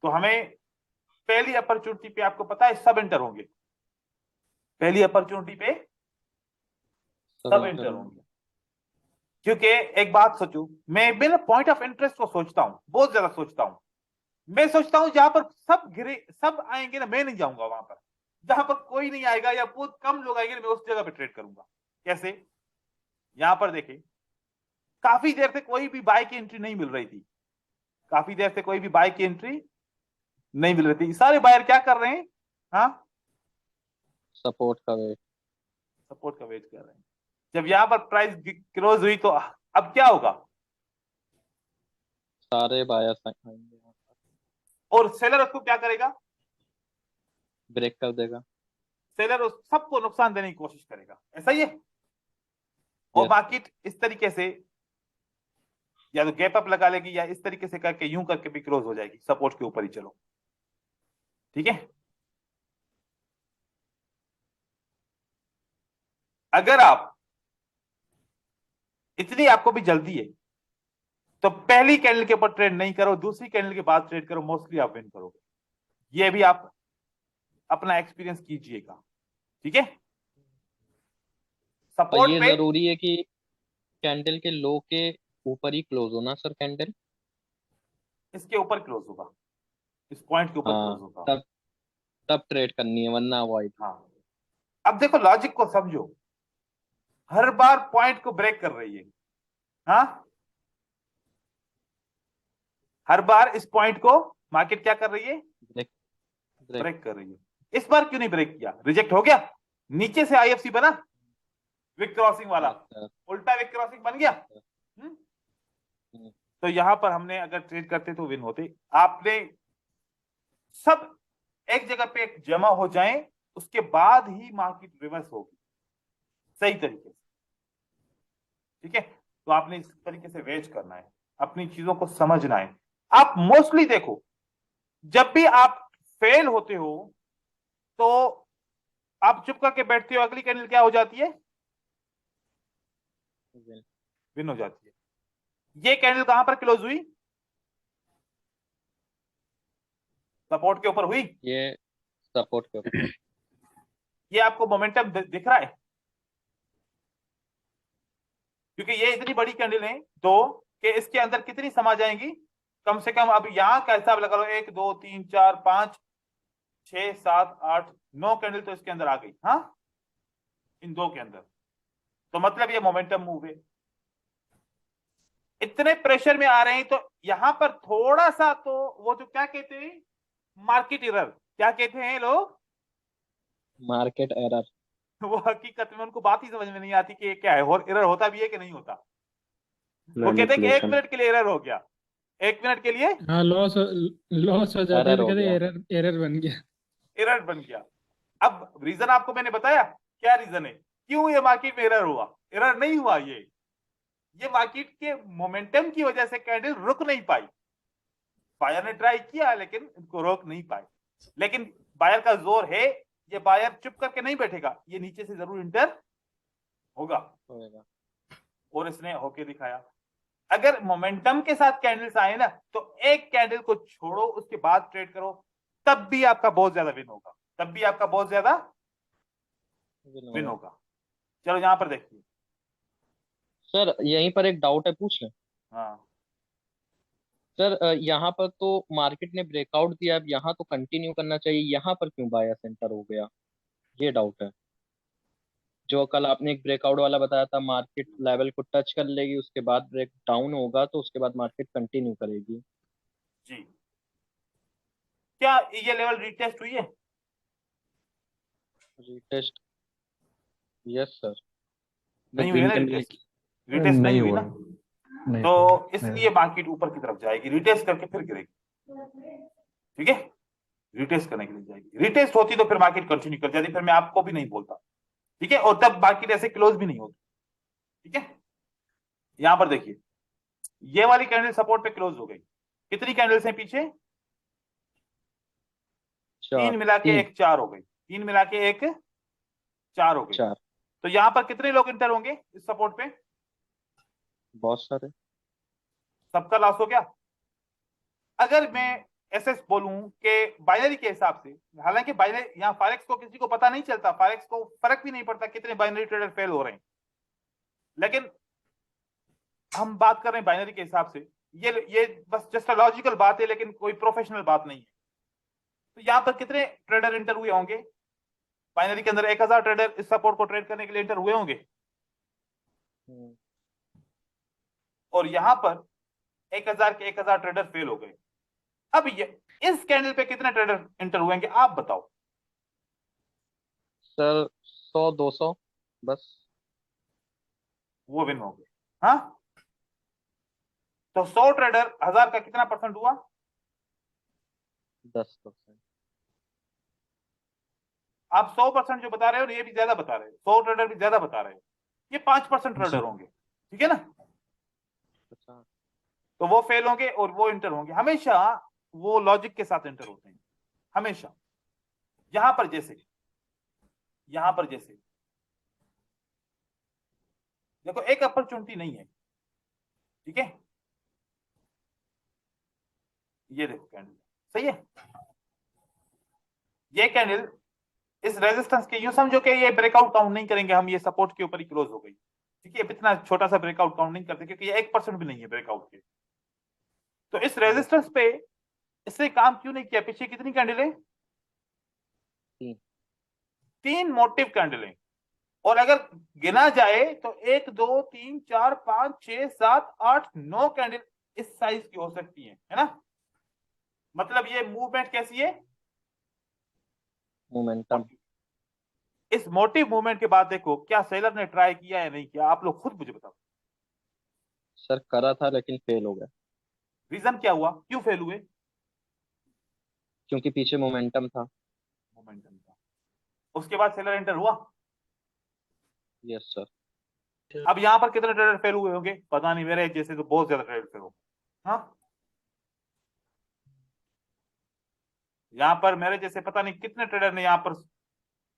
[SPEAKER 1] तो हमें पहली अपॉर्चुनिटी पे आपको पता है सब एंटर होंगे। पहली अपॉर्चुनिटी पे सब एंटर होंगे, क्योंकि एक बात सोचो, मैं बिना पॉइंट ऑफ इंटरेस्ट को सोचता हूं, बहुत ज्यादा सोचता हूं। मैं सोचता हूं जहां पर सब गिरे, सब आएंगे ना, मैं नहीं जाऊंगा वहां पर। जहां पर कोई नहीं आएगा या बहुत कम लोग आएंगे ना, मैं उस जगह पे ट्रेड करूंगा। कैसे? यहां पर देखें, काफी देर से कोई भी बाय की एंट्री नहीं मिल रही थी। काफी देर से कोई भी बाय की एंट्री नहीं मिल रही थी। सारे बायर क्या कर रहे हैं? हाँ,
[SPEAKER 2] सपोर्ट का वेट।
[SPEAKER 1] सपोर्ट का वेट कर रहे हैं। जब यहां पर प्राइस क्लोज हुई तो अब क्या होगा?
[SPEAKER 2] सारे बायर्स आएंगे,
[SPEAKER 1] और सेलर उसको क्या करेगा?
[SPEAKER 2] ब्रेक कर देगा।
[SPEAKER 1] सेलर उस सबको नुकसान देने की कोशिश करेगा, ऐसा ही है। और मार्केट इस तरीके से या तो गैप अप लगा लेगी या इस तरीके से करके यूं करके भी क्लोज हो जाएगी, सपोर्ट के ऊपर ही चलो। ठीक है, अगर आप इतनी आपको भी जल्दी है तो पहली कैंडल के ऊपर ट्रेड नहीं करो, दूसरी कैंडल के बाद ट्रेड करो, मोस्टली आप विन करोगे। ये भी आप अपना एक्सपीरियंस कीजिएगा। ठीक है,
[SPEAKER 2] और
[SPEAKER 1] सपोर्ट
[SPEAKER 2] ये
[SPEAKER 1] पे
[SPEAKER 2] जरूरी है कि कैंडल के लो के ऊपर ही क्लोज होना सर कैंडल।
[SPEAKER 1] इसके ऊपर क्लोज होगा, इस पॉइंट के ऊपर
[SPEAKER 2] हाँ,
[SPEAKER 1] क्लोज होगा।
[SPEAKER 2] तब तब ट्रेड करनी है वरना अवॉइड।
[SPEAKER 1] हाँ, अब देखो लॉजिक को समझो, हर बार पॉइंट को ब्रेक कर रही है। हाँ, हर बार इस पॉइंट को मार्केट क्या कर रही है,
[SPEAKER 2] ब्रेक ब्रेक
[SPEAKER 1] ब्रेक कर रही है। इस बार क्यों नहीं ब्रेक किया, रिजेक्ट हो गया, नीचे से आईएफसी बना विक क्रॉसिंग वाला,
[SPEAKER 2] सर।
[SPEAKER 1] उल्टा विक क्रॉसिंग बन गया। हम्म? तो यहां पर हमने अगर ट्रेड करते तो विन होते। आपने सब एक जगह पे जमा हो जाएं, उसके बाद ही मार्केट रिवर्स होगी सही तरीके से। ठीक है, तो आपने इस तरीके से वेट करना है, अपनी चीजों को समझना है। आप मोस्टली देखो, जब भी आप फेल होते हो तो आप चुप करके बैठते हो, अगली कैंडल क्या हो जाती है, विन हो जाती है। ये कैंडल कहां पर क्लोज हुई, सपोर्ट के ऊपर हुई।
[SPEAKER 2] ये सपोर्ट के ऊपर।
[SPEAKER 1] ये आपको मोमेंटम दिख रहा है, क्योंकि ये इतनी बड़ी कैंडल है दो, कि इसके अंदर कितनी समा जाएंगी, कम से कम अब यहां का हिसाब लगा लो, 1 2 3 4 5 6 7 8 9 कैंडल तो इसके अंदर आ गई। हाँ, इन दो के अंदर, तो मतलब ये मोमेंटम मूव है। इतने प्रेशर में आ रहे हैं, तो यहां पर थोड़ा सा तो वो जो क्या कहते हैं, मार्केट एरर, क्या कहते हैं लोग,
[SPEAKER 2] मार्केट एरर।
[SPEAKER 1] वो हकीकत में उनको बात ही समझ में नहीं आती कि ये क्या है, और एरर होता भी है कि नहीं होता। वो कहते हैं कि 1
[SPEAKER 6] मैनिपुलेशन।
[SPEAKER 1] मिनट के लिए एरर हो गया, 1 मिनट के लिए
[SPEAKER 7] हाँ, लॉस हो जाता है
[SPEAKER 2] एरर
[SPEAKER 7] तो
[SPEAKER 2] हो
[SPEAKER 7] कहते
[SPEAKER 2] गया।
[SPEAKER 7] एरर एरर बन गया।
[SPEAKER 1] एरर बन गया। अब रीजन आपको मैंने बताया, क्या रीजन है, क्यों ये मार्केट में एरर हुआ। एरर नहीं हुआ, ये मार्केट के मोमेंटम की वजह से कैंडल रुक नहीं पाई। बायर ने ट्राई किया लेकिन इनको रोक नहीं पाए। लेकिन बायर का जोर है, ये बायर चुप करके नहीं बैठेगा, ये नीचे से जरूर इंटर होगा,
[SPEAKER 2] होएगा।
[SPEAKER 1] और इसने होके दिखाया। अगर मोमेंटम के साथ कैंडल्स आए ना, तो एक कैंडल को छोड़ो, उसके बाद ट्रेड करो, तब भी आपका बहुत ज्यादा विन होगा, तब भी आपका बहुत ज्यादा विन होगा। चलो यहां पर देखिए।
[SPEAKER 2] सर यहीं पर एक डाउट है, पूछ लें।
[SPEAKER 1] हाँ,
[SPEAKER 2] सर यहाँ पर तो मार्केट ने ब्रेकआउट दिया, अब यहाँ तो कंटिन्यू करना चाहिए, यहाँ पर क्यों बाया सेंटर हो गया, ये डाउट है। जो कल आपने एक ब्रेकआउट वाला बताया था, मार्केट लेवल को टच कर लेगी उसके बाद ब्रेक डाउन होगा, तो उसके बाद मार्केट कंटिन्यू करेगी।
[SPEAKER 1] जी, क्या ये लेवल रिटेस्ट हुई है,
[SPEAKER 2] रीटेस्ट। Yes sir.
[SPEAKER 1] नहीं हुई है ना,
[SPEAKER 4] ग्रीन
[SPEAKER 1] रिटेस्ट,
[SPEAKER 4] कैंडल
[SPEAKER 1] रिटेस्ट नहीं
[SPEAKER 4] नहीं
[SPEAKER 1] हुई
[SPEAKER 4] हुआ,
[SPEAKER 1] ना,
[SPEAKER 4] नहीं
[SPEAKER 1] तो
[SPEAKER 4] हुआ,
[SPEAKER 1] इसलिए मार्केट ऊपर की तरफ जाएगी, रिटेस्ट करके फिर गिरेगी। ठीक है, रिटेस्ट करने के लिए जाएगी, रिटेस्ट होती तो फिर मार्केट कंटिन्यू कर जाती, फिर मैं आपको भी नहीं बोलता। ठीक है, और तब मार्केट ऐसे क्लोज भी नहीं होती। ठीक है, यहां पर देखिए, ये वाली कैंडल सपोर्ट पे क्लोज हो गई। कितनी कैंडल्स हैं पीछे,
[SPEAKER 2] चार।
[SPEAKER 1] तीन मिला के
[SPEAKER 2] तीन।
[SPEAKER 1] एक 4 हो गई, तीन मिला के एक 4 हो गई।
[SPEAKER 2] चार।
[SPEAKER 1] तो यहां पर कितने लोग इंटर होंगे इस सपोर्ट पे,
[SPEAKER 2] बहुत सारे।
[SPEAKER 1] सबका लॉस हो गया। अगर मैं ऐसे बोलूं कि बाइनरी के हिसाब से, हालांकि बाइनरी यहाँ फॉरेक्स को किसी को पता नहीं चलता, फॉरेक्स को फर्क भी नहीं पड़ता कितने बाइनरी ट्रेडर फेल हो रहे हैं, लेकिन हम बात कर रहे हैं बाइनरी के हिसाब से। ये बस जस्ट लॉजिकल बात है, लेकिन कोई प्रोफेशनल बात नहीं है। तो यहाँ पर कितने ट्रेडर इंटर हुए होंगे बाइनरी के अंदर, 1000 ट्रेडर इस सपोर्ट को ट्रेड करने के लिए इंटर हुए होंगे, और यहां पर 1000 के 1000 ट्रेडर फेल हो गए। अब ये इस कैंडल पे कितने ट्रेडर इंटर हुएंगे आप बताओ।
[SPEAKER 2] सर 100 200 बस।
[SPEAKER 1] वो विन हो गए। हाँ, तो 100 ट्रेडर 1000 का कितना परसेंट हुआ,
[SPEAKER 2] 10%।
[SPEAKER 1] आप 100% जो बता रहे हो, ये भी ज्यादा बता रहे हो, 100 ट्रेडर भी ज्यादा बता रहे हो, ये 5% ट्रेडर
[SPEAKER 4] सर।
[SPEAKER 1] होंगे। ठीक है ना,
[SPEAKER 2] अच्छा।
[SPEAKER 1] तो वो फेल होंगे और वो इंटर होंगे। हमेशा वो लॉजिक के साथ इंटर होते हैं, हमेशा। यहां पर जैसे, यहां पर जैसे देखो, एक अपॉर्चुनिटी नहीं है। ठीक है, ये देखो कैंडल, सही है, ये कैंडल इस रेजिस्टेंस के यूं समझो कि ये ब्रेकआउट काउंट नहीं करेंगे हम, ये सपोर्ट के ऊपर ही क्लोज हो गई। ठीक है, इतना छोटा सा ब्रेकआउट काउंट नहीं करते क्योंकि ये 1% भी नहीं है ब्रेकआउट के। तो इस रेजिस्टेंस पे इससे काम क्यों नहीं किया? पीछे कितनी कैंडल है?
[SPEAKER 2] तीन।
[SPEAKER 1] 3 मोटिव कैंडल है। और अगर गिना जाए तो 1 2 3 4 5 6 7 8 9 कैंडल इस साइज की हो सकती है ना? मतलब ये मूवमेंट कैसी है?
[SPEAKER 2] मोमेंटम।
[SPEAKER 1] इस मोटिव मूवमेंट के बाद देखो क्या सेलर ने ट्राई किया या नहीं किया, आप लोग खुद मुझे बताओ।
[SPEAKER 2] सर करा था लेकिन फेल हो गया,
[SPEAKER 1] रीजन क्या हुआ, क्यों फेल हुए?
[SPEAKER 2] क्योंकि पीछे मोमेंटम था।
[SPEAKER 1] मोमेंटम था। उसके बाद सेलर एंटर हुआ।
[SPEAKER 2] Yes sir.
[SPEAKER 1] अब यहां पर कितने ट्रेडर फेल हुए होंगे पता नहीं, मेरे जैसे तो बहुत ज्यादा ट्रेडर फेल हो। हाँ, यहां पर मेरे जैसे पता नहीं कितने ट्रेडर ने यहां पर,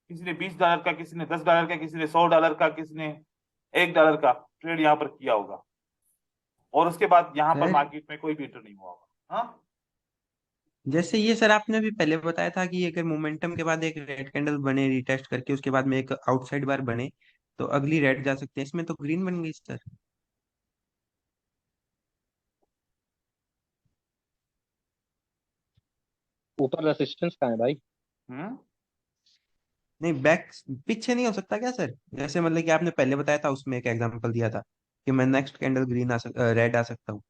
[SPEAKER 1] किसी ने $20 का, किसी ने $10 का, किसी ने $100 का, किसी ने $1 का ट्रेड यहां पर किया होगा। और उसके बाद यहां पर
[SPEAKER 3] सर
[SPEAKER 1] मार्केट में कोई भी एंटर नहीं हुआ होगा। हाँ,
[SPEAKER 3] जैसे ये सर आपने अभी पहले बताया था कि अगर मोमेंटम के बाद एक रेड कैंडल बने रिटेस्ट करके उसके बाद में एक आउटसाइड बार बने तो अगली रेड जा सकते हैं, इसमें तो ग्रीन बन गई सर।
[SPEAKER 2] ऊपर रेसिस्टेंस कहाँ है भाई?
[SPEAKER 1] हम्म,
[SPEAKER 3] नहीं बैक पीछे नहीं हो सकता क्या सर? जैसे मतलब कि आपने पहले बताया था उसमें एक एग्जांपल दिया था कि मैं नेक्स्ट कैंडल ग्रीन रेड आ सकता हूँ।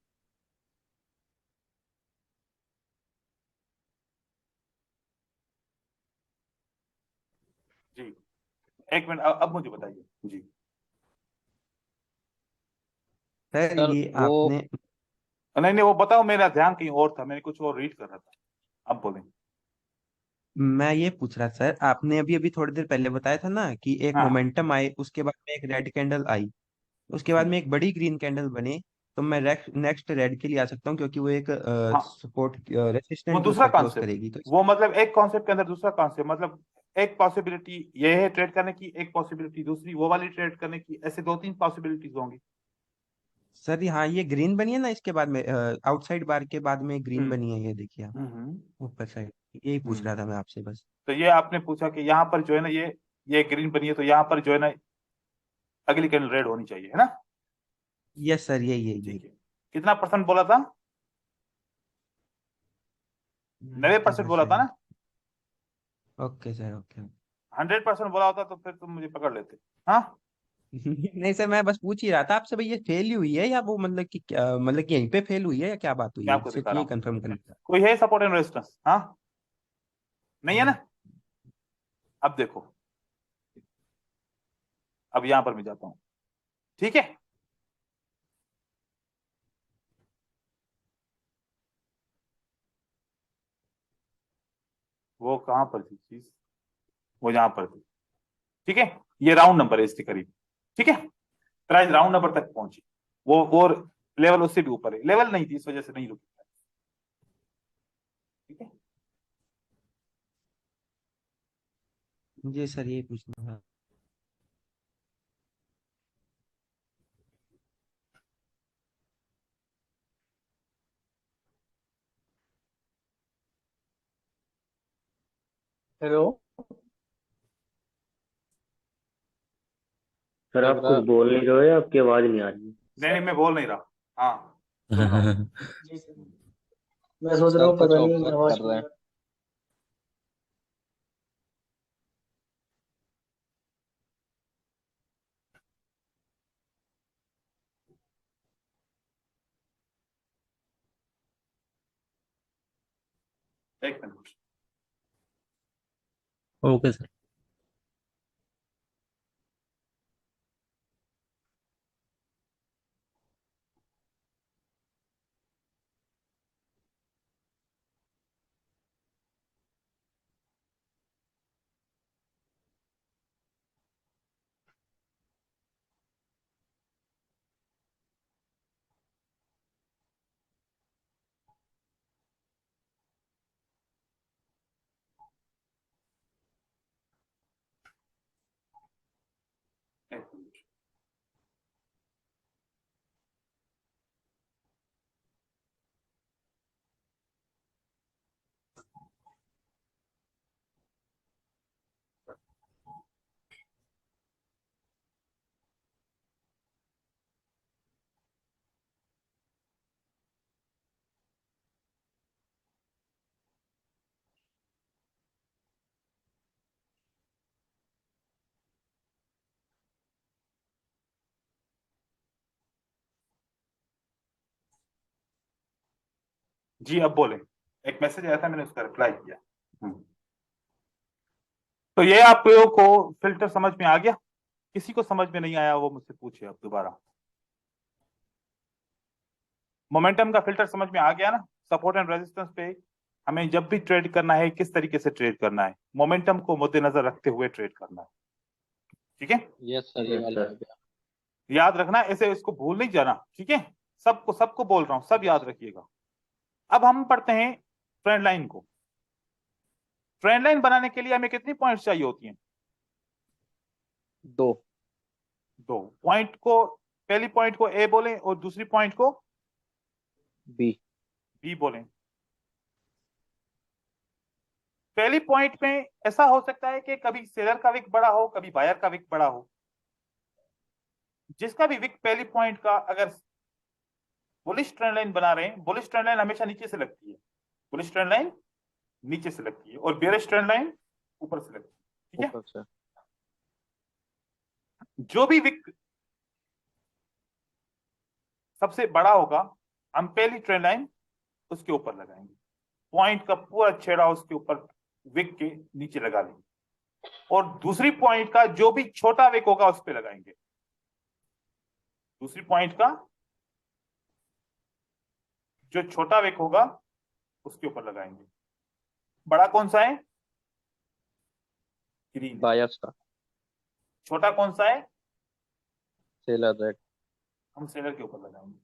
[SPEAKER 1] जी एक मिनट, अब मुझे बताइए जी।
[SPEAKER 3] सर
[SPEAKER 2] सर
[SPEAKER 3] ये
[SPEAKER 2] वो
[SPEAKER 3] आपने
[SPEAKER 1] नहीं नहीं, वो बताओ, मेरा ध्यान कहीं और था, मैंने कुछ और रीड कर रहा था। अब बोलें।
[SPEAKER 3] मैं ये पूछ रहा था सर, आपने अभी अभी थोड़ी देर पहले बताया था ना कि एक
[SPEAKER 1] हाँ।
[SPEAKER 3] मोमेंटम आए उसके बाद में एक रेड कैंडल आई उसके बाद में एक बड़ी ग्रीन कैंडल बने तो मैं नेक्स्ट रेड के लिए आ सकता हूँ क्योंकि वो एक
[SPEAKER 1] हाँ,
[SPEAKER 3] सपोर्ट
[SPEAKER 1] वो
[SPEAKER 3] रेसिस्टेंट के
[SPEAKER 1] दूसरा
[SPEAKER 3] ऊपर क्लोज
[SPEAKER 1] कॉन्सेप्ट,
[SPEAKER 3] करेगी तो
[SPEAKER 1] वो मतलब एक कॉन्सेप्ट के अंदर दूसरा कॉन्सेप्ट, मतलब एक पॉसिबिलिटी ये है ट्रेड करने की, एक पॉसिबिलिटी दूसरी वो वाली ट्रेड करने की, ऐसे 2 3 पॉसिबिलिटीज होंगी।
[SPEAKER 3] सर हाँ ये ग्रीन बनी है ना, इसके बाद में आउटसाइड बार के बाद में ग्रीन
[SPEAKER 1] हम्म
[SPEAKER 3] बनी है, ये देखिए आप
[SPEAKER 1] हम्म
[SPEAKER 3] ऊपर साइड। यही पूछ रहा
[SPEAKER 1] हम्म।
[SPEAKER 3] था मैं आपसे बस।
[SPEAKER 1] तो ये आपने पूछा कि यहाँ पर जो है ना ये ग्रीन बनी है, तो यहाँ पर जो है ना अगली कैंडल रेड होनी चाहिए, है ना?
[SPEAKER 3] यस सर यही यही
[SPEAKER 1] ठीक है। कितना परसेंट बोला था? 90% बोला था
[SPEAKER 3] 90%।
[SPEAKER 1] ना?
[SPEAKER 3] Okay sir okay.
[SPEAKER 1] 100% बोला होता तो फिर तुम मुझे पकड़ लेते। हाँ,
[SPEAKER 3] नहीं सर मैं बस पूछ ही रहा था आपसे भाई ये फेल ही हुई है या वो मतलब कि मतलब कि यहीं पे फेल हुई है या क्या बात हुई
[SPEAKER 1] मैं
[SPEAKER 3] है,
[SPEAKER 1] आपको दिखा
[SPEAKER 3] सिर्फ
[SPEAKER 1] रहा
[SPEAKER 3] ये
[SPEAKER 1] हूँ।
[SPEAKER 3] कंफर्म करना था।
[SPEAKER 1] कोई है सपोर्ट एंड रेजिस्टेंस? हाँ, नहीं है
[SPEAKER 3] हम्म,
[SPEAKER 1] ना? अब देखो, अब यहां पर मैं जाता हूं। ठीक है, वो कहां पर थी चीज? वो यहां पर थी। ठीक है, ये राउंड नंबर है इसके करीब। ठीक है, प्राइस राउंड नंबर तक पहुंची। वो और लेवल उससे भी ऊपर है, लेवल नहीं थी इस वजह से नहीं रुकी। ठीक है,
[SPEAKER 3] जी सर यही पूछना था।
[SPEAKER 5] हेलो।
[SPEAKER 6] सर
[SPEAKER 2] लग
[SPEAKER 6] आप
[SPEAKER 2] रहा
[SPEAKER 6] कुछ बोल नहीं रहे हो या आपकी आवाज नहीं आ रही है?
[SPEAKER 1] नहीं
[SPEAKER 5] सर
[SPEAKER 1] नहीं मैं बोल नहीं रहा। हाँ, सुन रहा हूँ।
[SPEAKER 5] जी सर, मैं सोच रहा
[SPEAKER 2] सर
[SPEAKER 5] हूँ
[SPEAKER 2] कुछ
[SPEAKER 5] पता नहीं
[SPEAKER 2] ऑब्जर्व
[SPEAKER 5] आवाज
[SPEAKER 2] कर
[SPEAKER 5] क्यों
[SPEAKER 2] रहे
[SPEAKER 5] नहीं
[SPEAKER 2] हैं।
[SPEAKER 5] आ रही।
[SPEAKER 1] एक मिनट।
[SPEAKER 4] Okay sir.
[SPEAKER 1] जी अब बोले, एक मैसेज आया था, मैंने उसका रिप्लाई किया। तो ये आप लोगों को फिल्टर समझ में आ गया? किसी को समझ में नहीं आया वो मुझसे पूछे अब दोबारा। मोमेंटम का फिल्टर समझ में आ गया ना? सपोर्ट एंड रेजिस्टेंस पे हमें जब भी ट्रेड करना है किस तरीके से ट्रेड करना है, मोमेंटम को मद्देनजर रखते हुए ट्रेड करना है। ठीक है,
[SPEAKER 2] यस सर, ये
[SPEAKER 6] Yes,
[SPEAKER 2] वाला
[SPEAKER 6] sir.
[SPEAKER 2] आ गया।
[SPEAKER 1] याद रखना, ऐसे इसको भूल नहीं जाना। ठीक है, सबको सबको बोल रहा हूं, सब याद रखिएगा। अब हम पढ़ते हैं ट्रेंड लाइन को। ट्रेंड लाइन बनाने के लिए हमें कितनी पॉइंट्स चाहिए होती हैं?
[SPEAKER 2] 2।
[SPEAKER 1] दो पॉइंट को, पहली पॉइंट को ए बोलें और दूसरी पॉइंट को
[SPEAKER 2] बी।
[SPEAKER 1] बी बोलें। पहली पॉइंट में ऐसा हो सकता है कि कभी सेलर का विक बड़ा हो, कभी बायर का विक बड़ा हो। जिसका भी विक पहली पॉइंट का अगर बुलिश ट्रेंड लाइन बना रहे हैं, बुलिश ट्रेंड लाइन हमेशा नीचे से लगती है, बुलिश ट्रेंड लाइन नीचे से लगती है और बेयरिश ट्रेंड लाइन ऊपर से लगती है। ठीक है,
[SPEAKER 2] ऊपर से।
[SPEAKER 1] जो भी विक सबसे बड़ा होगा हम पहली ट्रेंड लाइन उसके ऊपर लगाएंगे, पॉइंट का पूरा छेड़ा उसके ऊपर विक के नीचे लगा लेंगे, और दूसरी पॉइंट का जो भी छोटा विक होगा उस पर लगाएंगे। दूसरी पॉइंट का जो छोटा विक होगा उसके ऊपर लगाएंगे। बड़ा कौन सा है? ग्रीन।
[SPEAKER 2] बायर्स का।
[SPEAKER 1] छोटा कौन सा है?
[SPEAKER 2] Seller red.
[SPEAKER 1] हम सेलर के ऊपर लगाएंगे।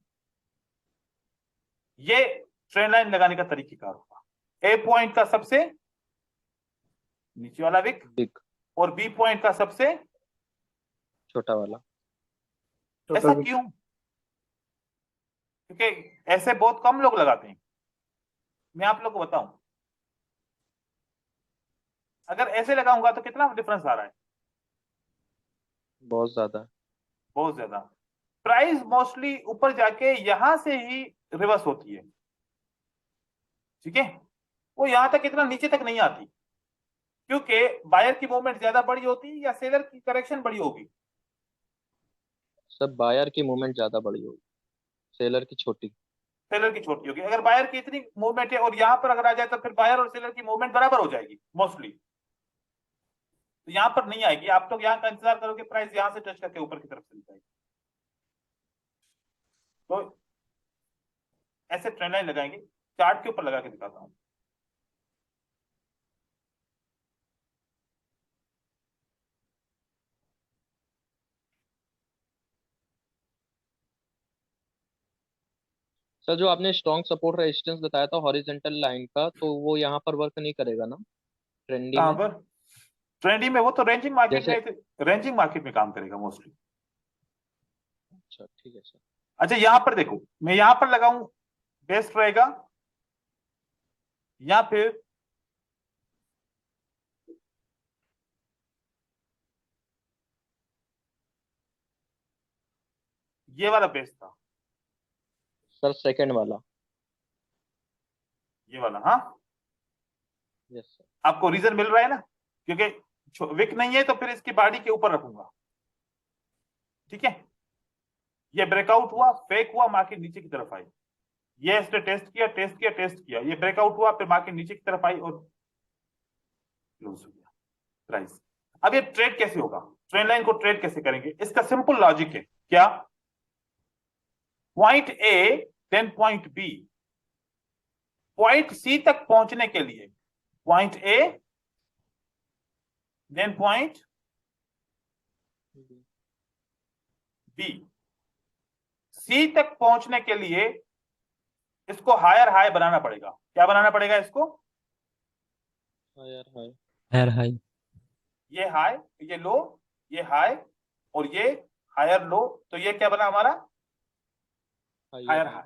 [SPEAKER 1] ये ट्रेंड लाइन लगाने का तरीकेकार होगा। ए पॉइंट का सबसे नीचे वाला विक
[SPEAKER 2] बिग।
[SPEAKER 1] और बी पॉइंट का सबसे
[SPEAKER 2] छोटा वाला।
[SPEAKER 1] ऐसा क्यों? क्योंकि ऐसे बहुत कम लोग लगाते हैं। मैं आप लोग को बताऊं, अगर ऐसे लगाऊंगा तो कितना डिफरेंस आ रहा है?
[SPEAKER 2] बहुत ज्यादा।
[SPEAKER 1] बहुत ज्यादा। प्राइस मोस्टली ऊपर जाके यहां से ही रिवर्स होती है। ठीक है, वो यहां तक इतना नीचे तक नहीं आती, क्योंकि बायर की मूवमेंट ज्यादा बड़ी होती है या सेलर की करेक्शन बड़ी होगी?
[SPEAKER 2] सब बायर की मूवमेंट ज्यादा बड़ी होगी, सेलर की छोटी।
[SPEAKER 1] सेलर की छोटी होगी। अगर बायर की इतनी मूवमेंट है और यहां पर अगर आ जाए तो फिर बायर और सेलर की मूवमेंट बराबर हो जाएगी मोस्टली। तो यहां पर नहीं आएगी, आप लोग यहां का इंतजार करोगे प्राइस यहां से टच करके ऊपर की तरफ चली जाएगी। तो ऐसे ट्रेंड लाइन लगाएंगे। चार्ट के ऊपर लगा के दिखाता हूं।
[SPEAKER 2] सर जो आपने स्ट्रॉन्ग सपोर्ट रेजिस्टेंस बताया था हॉरिजॉन्टल लाइन का, तो वो यहाँ पर वर्क नहीं करेगा ना ट्रेंडी
[SPEAKER 1] कहां
[SPEAKER 2] में?
[SPEAKER 1] पर? ट्रेंडी में वो तो रेंजिंग मार्केट
[SPEAKER 2] जैसे
[SPEAKER 1] में, रेंजिंग मार्केट में काम करेगा मोस्टली।
[SPEAKER 2] अच्छा ठीक है सर।
[SPEAKER 1] अच्छा यहां पर देखो, मैं यहां पर लगाऊं बेस्ट रहेगा या फिर ये वाला बेस्ट था?
[SPEAKER 2] सर सेकंड वाला।
[SPEAKER 1] ये वाला। हाँ,
[SPEAKER 2] यस सर।
[SPEAKER 1] आपको रीजन मिल रहा है ना? क्योंकि विक नहीं है तो फिर इसकी बॉडी के ऊपर रखूंगा। ठीक है, ये ब्रेकआउट हुआ, फेक हुआ, मार्केट नीचे की तरफ आई। ये इसने टेस्ट किया, टेस्ट किया, टेस्ट किया, ये ब्रेकआउट हुआ, फिर मार्केट नीचे की तरफ आई और क्लोज हो गया प्राइस। अब ये ट्रेड कैसे होगा? ट्रेंड लाइन को ट्रेड कैसे करेंगे? इसका सिंपल लॉजिक है। क्या? Point A then point B, point C तक पहुंचने के लिए point A then point B, C तक पहुंचने के लिए इसको हायर हाई बनाना पड़ेगा। क्या बनाना पड़ेगा इसको?
[SPEAKER 2] Higher high.
[SPEAKER 4] Higher high.
[SPEAKER 1] ये हाई, ये लो, ये हाई और ये हायर लो, तो ये क्या बना हमारा? Higher high.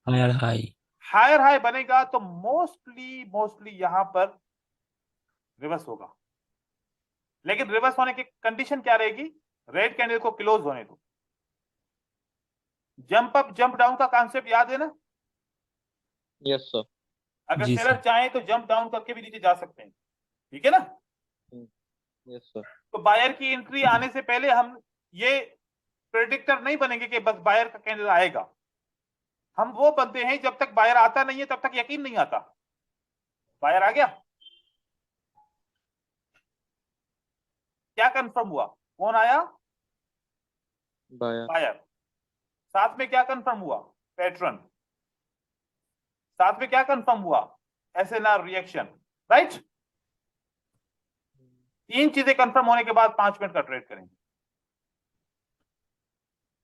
[SPEAKER 4] Higher high.
[SPEAKER 1] Higher high बनेगा तो मोस्टली मोस्टली यहां पर रिवर्स होगा। लेकिन रिवर्स होने की कंडीशन क्या रहेगी? रेड कैंडल को क्लोज होने दो। जंप अप जंप डाउन का कॉन्सेप्ट याद है ना?
[SPEAKER 2] Yes sir.
[SPEAKER 1] अगर
[SPEAKER 4] जी
[SPEAKER 1] सेलर
[SPEAKER 4] सर।
[SPEAKER 1] चाहे तो जंप डाउन करके भी नीचे जा सकते हैं। ठीक है ना?
[SPEAKER 2] Yes sir.
[SPEAKER 1] तो बायर की एंट्री आने से पहले हम ये प्रेडिक्टर नहीं बनेंगे कि बस बायर का कैंडल आएगा। हम वो बनते हैं जब तक बायर आता नहीं है तब तक यकीन नहीं आता। बायर आ गया, क्या कंफर्म हुआ? कौन आया?
[SPEAKER 2] बायर।
[SPEAKER 1] बायर। साथ में क्या कंफर्म हुआ? पैटर्न। साथ में क्या कंफर्म हुआ? SNR reaction. राइट। तीन चीजें कंफर्म होने के बाद 5 मिनट का ट्रेड करेंगे।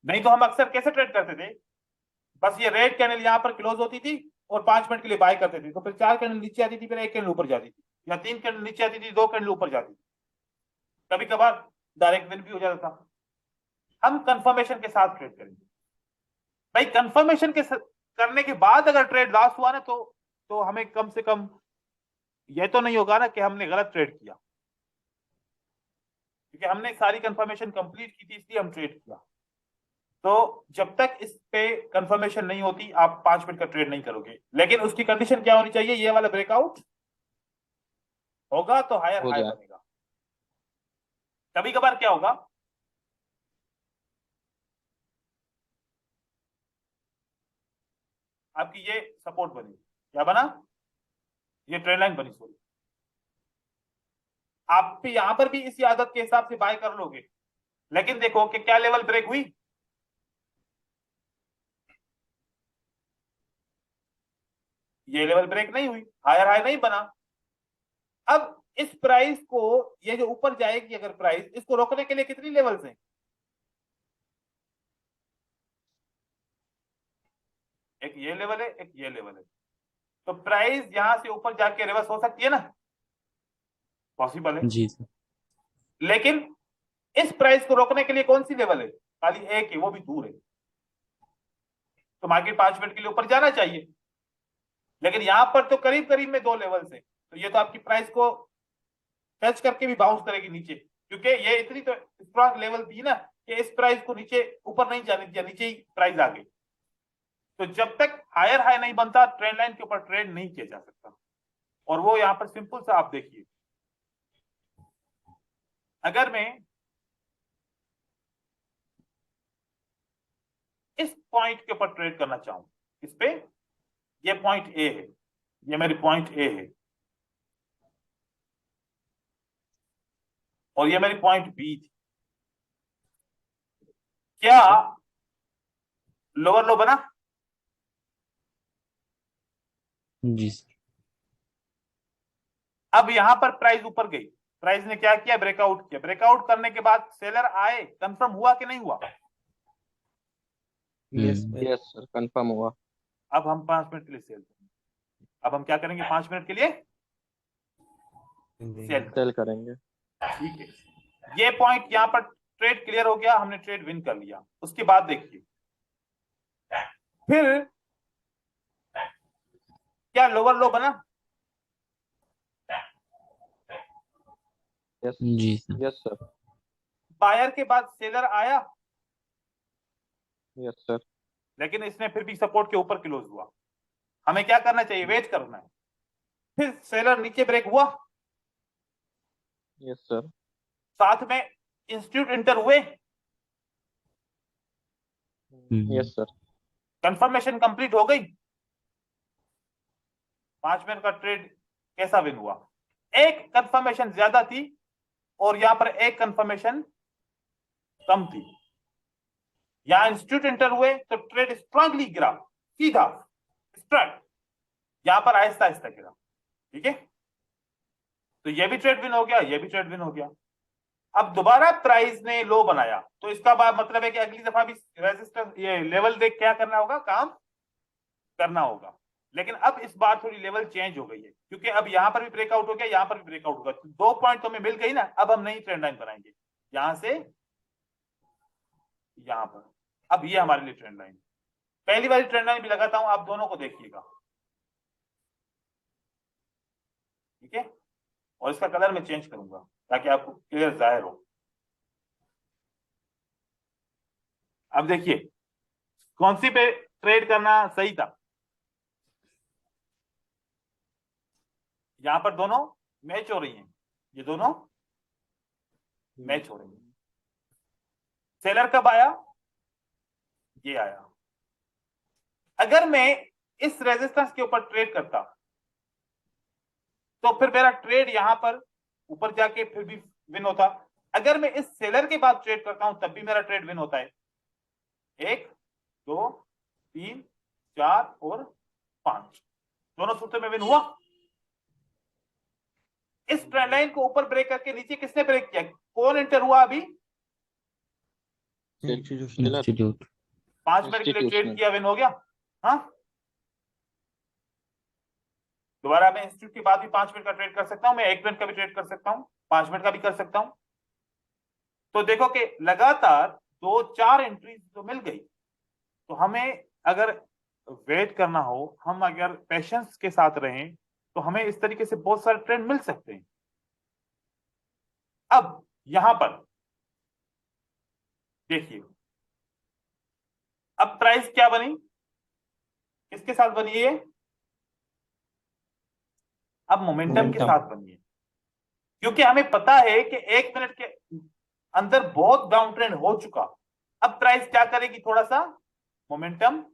[SPEAKER 1] नहीं तो हम अक्सर कैसे ट्रेड करते थे? बस ये रेड कैंडल यहां पर क्लोज होती थी और 5 मिनट के लिए बाय करते थे, तो फिर 4 कैंडल नीचे आती थी, फिर 1 कैंडल ऊपर जाती थी, या 3 कैंडल नीचे आती थी, 2 कैंडल ऊपर जाती थी, कभी कभार डायरेक्ट विन भी हो जाता था। हम कंफर्मेशन के साथ ट्रेड करेंगे भाई। कंफर्मेशन करने के बाद अगर ट्रेड लॉस हुआ ना तो हमें कम से कम यह तो नहीं होगा ना कि हमने गलत ट्रेड किया, क्योंकि हमने सारी कंफर्मेशन कंप्लीट की थी इसलिए हम ट्रेड किया। तो जब तक इस पे कंफर्मेशन नहीं होती आप 5 मिनट का ट्रेड नहीं करोगे, लेकिन उसकी कंडीशन क्या होनी चाहिए? ये वाला ब्रेकआउट होगा तो हायर
[SPEAKER 2] हो
[SPEAKER 1] हाई
[SPEAKER 2] जाए।
[SPEAKER 1] बनेगा। कभी कभार क्या होगा, आपकी ये सपोर्ट बनी, क्या बना? ये ट्रेंड लाइन बनी, सॉरी। आप भी यहां पर भी इसी आदत के हिसाब से बाय कर लोगे, लेकिन देखो कि क्या लेवल ब्रेक हुई? ये लेवल ब्रेक नहीं हुई, हायर हाई नहीं बना। अब इस प्राइस को, ये जो ऊपर जाएगी अगर प्राइस, इसको रोकने के लिए कितनी लेवल्स हैं? एक ये लेवल है, एक ये लेवल है। तो प्राइस यहां से ऊपर जाके रिवर्स हो सकती है ना? पॉसिबल है।
[SPEAKER 4] जी सर।
[SPEAKER 1] लेकिन इस प्राइस को रोकने के लिए कौन सी लेवल है? खाली एक है, वो भी दूर है। तो मार्केट 5 मिनट के लिए ऊपर जाना चाहिए, लेकिन यहां पर तो करीब करीब में 2 लेवल्स है, तो ये तो आपकी प्राइस को टच करके भी बाउंस करेगी नीचे, क्योंकि ये इतनी तो स्ट्रॉन्ग लेवल थी ना कि इस प्राइस को नीचे ऊपर नहीं जाने दिया, नीचे ही प्राइस आ गई। तो जब तक हायर हाई नहीं बनता ट्रेंड लाइन के ऊपर ट्रेड नहीं किया जा सकता। और वो यहां पर सिंपल सा आप देखिए, अगर मैं इस पॉइंट के ऊपर ट्रेड करना चाहूं, इस पे, ये पॉइंट ए है, ये मेरी पॉइंट ए है, और ये मेरी पॉइंट बी थी, क्या लोअर लो बना?
[SPEAKER 4] जी सर।
[SPEAKER 1] अब यहां पर प्राइस ऊपर गई, प्राइस ने क्या किया? ब्रेकआउट किया। ब्रेकआउट करने के बाद सेलर आए, कंफर्म हुआ कि नहीं हुआ?
[SPEAKER 3] यस
[SPEAKER 2] यस सर, कंफर्म हुआ।
[SPEAKER 1] अब हम 5 मिनट के लिए सेल करेंगे। अब हम क्या करेंगे? 5 मिनट के लिए सेल।
[SPEAKER 2] सेल करेंगे।
[SPEAKER 1] ठीक है, ये पॉइंट यहां पर ट्रेड क्लियर हो गया, हमने ट्रेड विन कर लिया। उसके बाद देखिए, फिर क्या लोअर लो बना?
[SPEAKER 2] यस
[SPEAKER 4] जी सर।
[SPEAKER 2] Yes sir.
[SPEAKER 1] बायर के बाद सेलर आया,
[SPEAKER 2] यस सर।
[SPEAKER 1] लेकिन इसने फिर भी सपोर्ट के ऊपर क्लोज हुआ। हमें क्या करना चाहिए? वेट करना है। फिर सेलर नीचे ब्रेक हुआ,
[SPEAKER 2] यस सर।
[SPEAKER 1] साथ में इंस्टीट्यूट इंटर हुए,
[SPEAKER 2] यस सर।
[SPEAKER 1] कंफर्मेशन कंप्लीट हो गई। 5 मिनट का ट्रेड कैसा विन हुआ? एक कंफर्मेशन ज्यादा थी और यहां पर एक कंफर्मेशन कम थी। यहां इंस्टीट्यूट इंटर हुए तो ट्रेड स्ट्रांगली गिरा, सीधा स्ट्राइक। यहां पर आहिस्ता आहिस्ता गिरा। ठीक है, तो ये भी ट्रेड विन हो गया, ये भी ट्रेड विन हो गया। अब दोबारा प्राइस ने लो बनाया, तो इसका मतलब है कि अगली दफा भी रेजिस्टेंस, ये लेवल देख क्या करना होगा? काम करना होगा। लेकिन अब इस बार थोड़ी लेवल चेंज हो गई है, क्योंकि अब यहां पर भी ब्रेकआउट हो गया, यहां पर भी ब्रेकआउट होगा। 2 पॉइंट तो हमें मिल गई ना। अब हम नई ट्रेंड लाइन बनाएंगे, यहां से यहां पर। अब ये हमारे लिए ट्रेंड लाइन, पहली वाली ट्रेंड लाइन भी लगाता हूं, आप दोनों को देखिएगा। ठीक है, और इसका कलर मैं चेंज करूंगा ताकि आपको क्लियर जाहिर हो। अब देखिए कौन सी पे ट्रेड करना सही था। यहां पर दोनों मैच हो रही हैं, ये दोनों मैच हो रही हैं। सेलर कब आया? ये आया। अगर मैं इस रेजिस्टेंस के ऊपर ट्रेड करता तो फिर मेरा ट्रेड यहां पर ऊपर जाके फिर भी विन होता। अगर मैं इस सेलर के बाद ट्रेड करता हूं तब भी मेरा ट्रेड विन होता है। 1 2 3 4 और 5 दोनों सूत्र में विन हुआ। इस ट्रेंड लाइन को ऊपर ब्रेक करके नीचे किसने ब्रेक किया? कौन एंटर हुआ अभी?
[SPEAKER 4] इंस्टीट्यूट
[SPEAKER 1] 5 मिनट के लिए ट्रेड किया, विन हो गया। हाँ, दोबारा मैं इंस्टीट्यूट के बाद भी 5 मिनट का ट्रेड कर सकता हूं, मैं 1 मिनट का भी ट्रेड कर सकता हूं, 5 मिनट का भी कर सकता हूं। तो देखो कि लगातार 2-4 एंट्रीज तो मिल गई। तो हमें अगर वेट करना हो, हम अगर पेशेंस के साथ रहें तो हमें इस तरीके से बहुत सारे ट्रेंड मिल सकते हैं। अब यहां पर देखिए, अब प्राइस क्या बनी, किसके साथ बनी है? अब मोमेंटम के साथ बनी है, क्योंकि हमें पता है कि 1 मिनट के अंदर बहुत डाउन ट्रेंड हो चुका। अब प्राइस क्या करेगी? थोड़ा सा मोमेंटम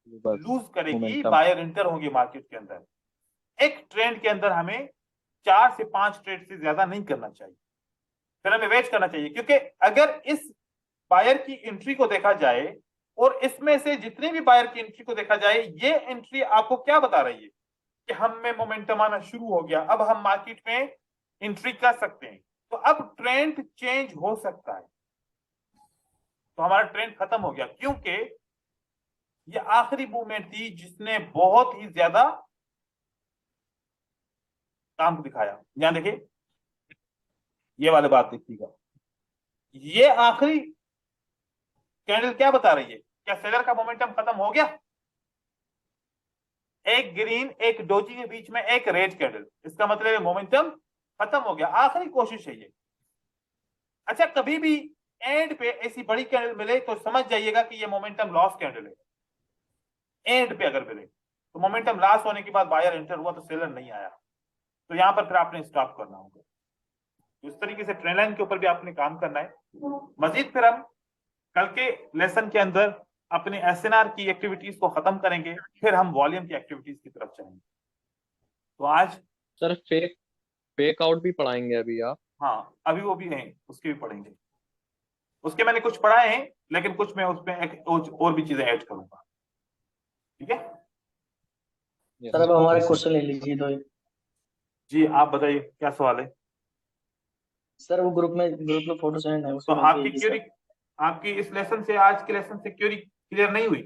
[SPEAKER 1] लूज करेगी, बायर एंटर होंगे मार्केट के अंदर। एक ट्रेंड के अंदर हमें 4 से 5 ट्रेड से ज्यादा नहीं करना चाहिए, फिर हमें वेट करना चाहिए। क्योंकि अगर इस बायर की एंट्री को देखा जाए और इसमें से जितने भी बायर की एंट्री को देखा जाए, ये एंट्री आपको क्या बता रही है कि हम में मोमेंटम आना शुरू हो गया, अब हम मार्केट में एंट्री कर सकते हैं। तो अब ट्रेंड चेंज हो सकता है। तो हमारा ट्रेंड खत्म हो गया, क्योंकि ये आखिरी मूवमेंट थी जिसने बहुत ही ज्यादा काम दिखाया। यहां देखिए, ये वाली बात देखिएगा, ये आखिरी कैंडल क्या बता रही है? क्या सेलर का मोमेंटम खत्म हो गया? एक ग्रीन एक डोजी के बीच में एक रेड कैंडल, इसका मतलब है मोमेंटम खत्म हो गया। आखिरी कोशिश है ये। अच्छा, कभी भी एंड पे ऐसी बड़ी कैंडल मिले तो समझ जाइएगा कि ये मोमेंटम लॉस कैंडल है। एंड पे अगर मिले तो मोमेंटम लॉस होने के बाद बायर एंटर हुआ तो सेलर नहीं आया, तो यहां पर फिर आपने स्टॉप करना होगा। इस तरीके से ट्रेंड लाइन के ऊपर भी आपने काम करना है। मजीद फिर हम कल के लेसन के अंदर अपने एसएनआर की एक्टिविटीज को खत्म करेंगे, फिर हम वॉल्यूम की एक्टिविटीज की तरफ चलेंगे। तो आज
[SPEAKER 2] सर फेक आउट भी पढ़ाएंगे अभी आप?
[SPEAKER 1] हाँ, अभी वो भी हैं, उसके भी पढ़ेंगे। उसके मैंने कुछ पढ़ाए हैं, लेकिन कुछ मैं उसमें और भी चीजें ऐड करूंगा। ठीक है
[SPEAKER 5] सर, अब हमारे क्वेश्चन ले लीजिए तो।
[SPEAKER 1] जी, आप बताइए क्या सवाल है?
[SPEAKER 5] सर वो ग्रुप में फोटो सेंड है,
[SPEAKER 1] तो
[SPEAKER 5] उसमें
[SPEAKER 1] आपकी
[SPEAKER 5] भेजिए
[SPEAKER 1] क्यूरी,
[SPEAKER 5] सर।
[SPEAKER 1] आपकी इस लेसन से, आज के लेसन से क्यूरी क्लियर नहीं हुई?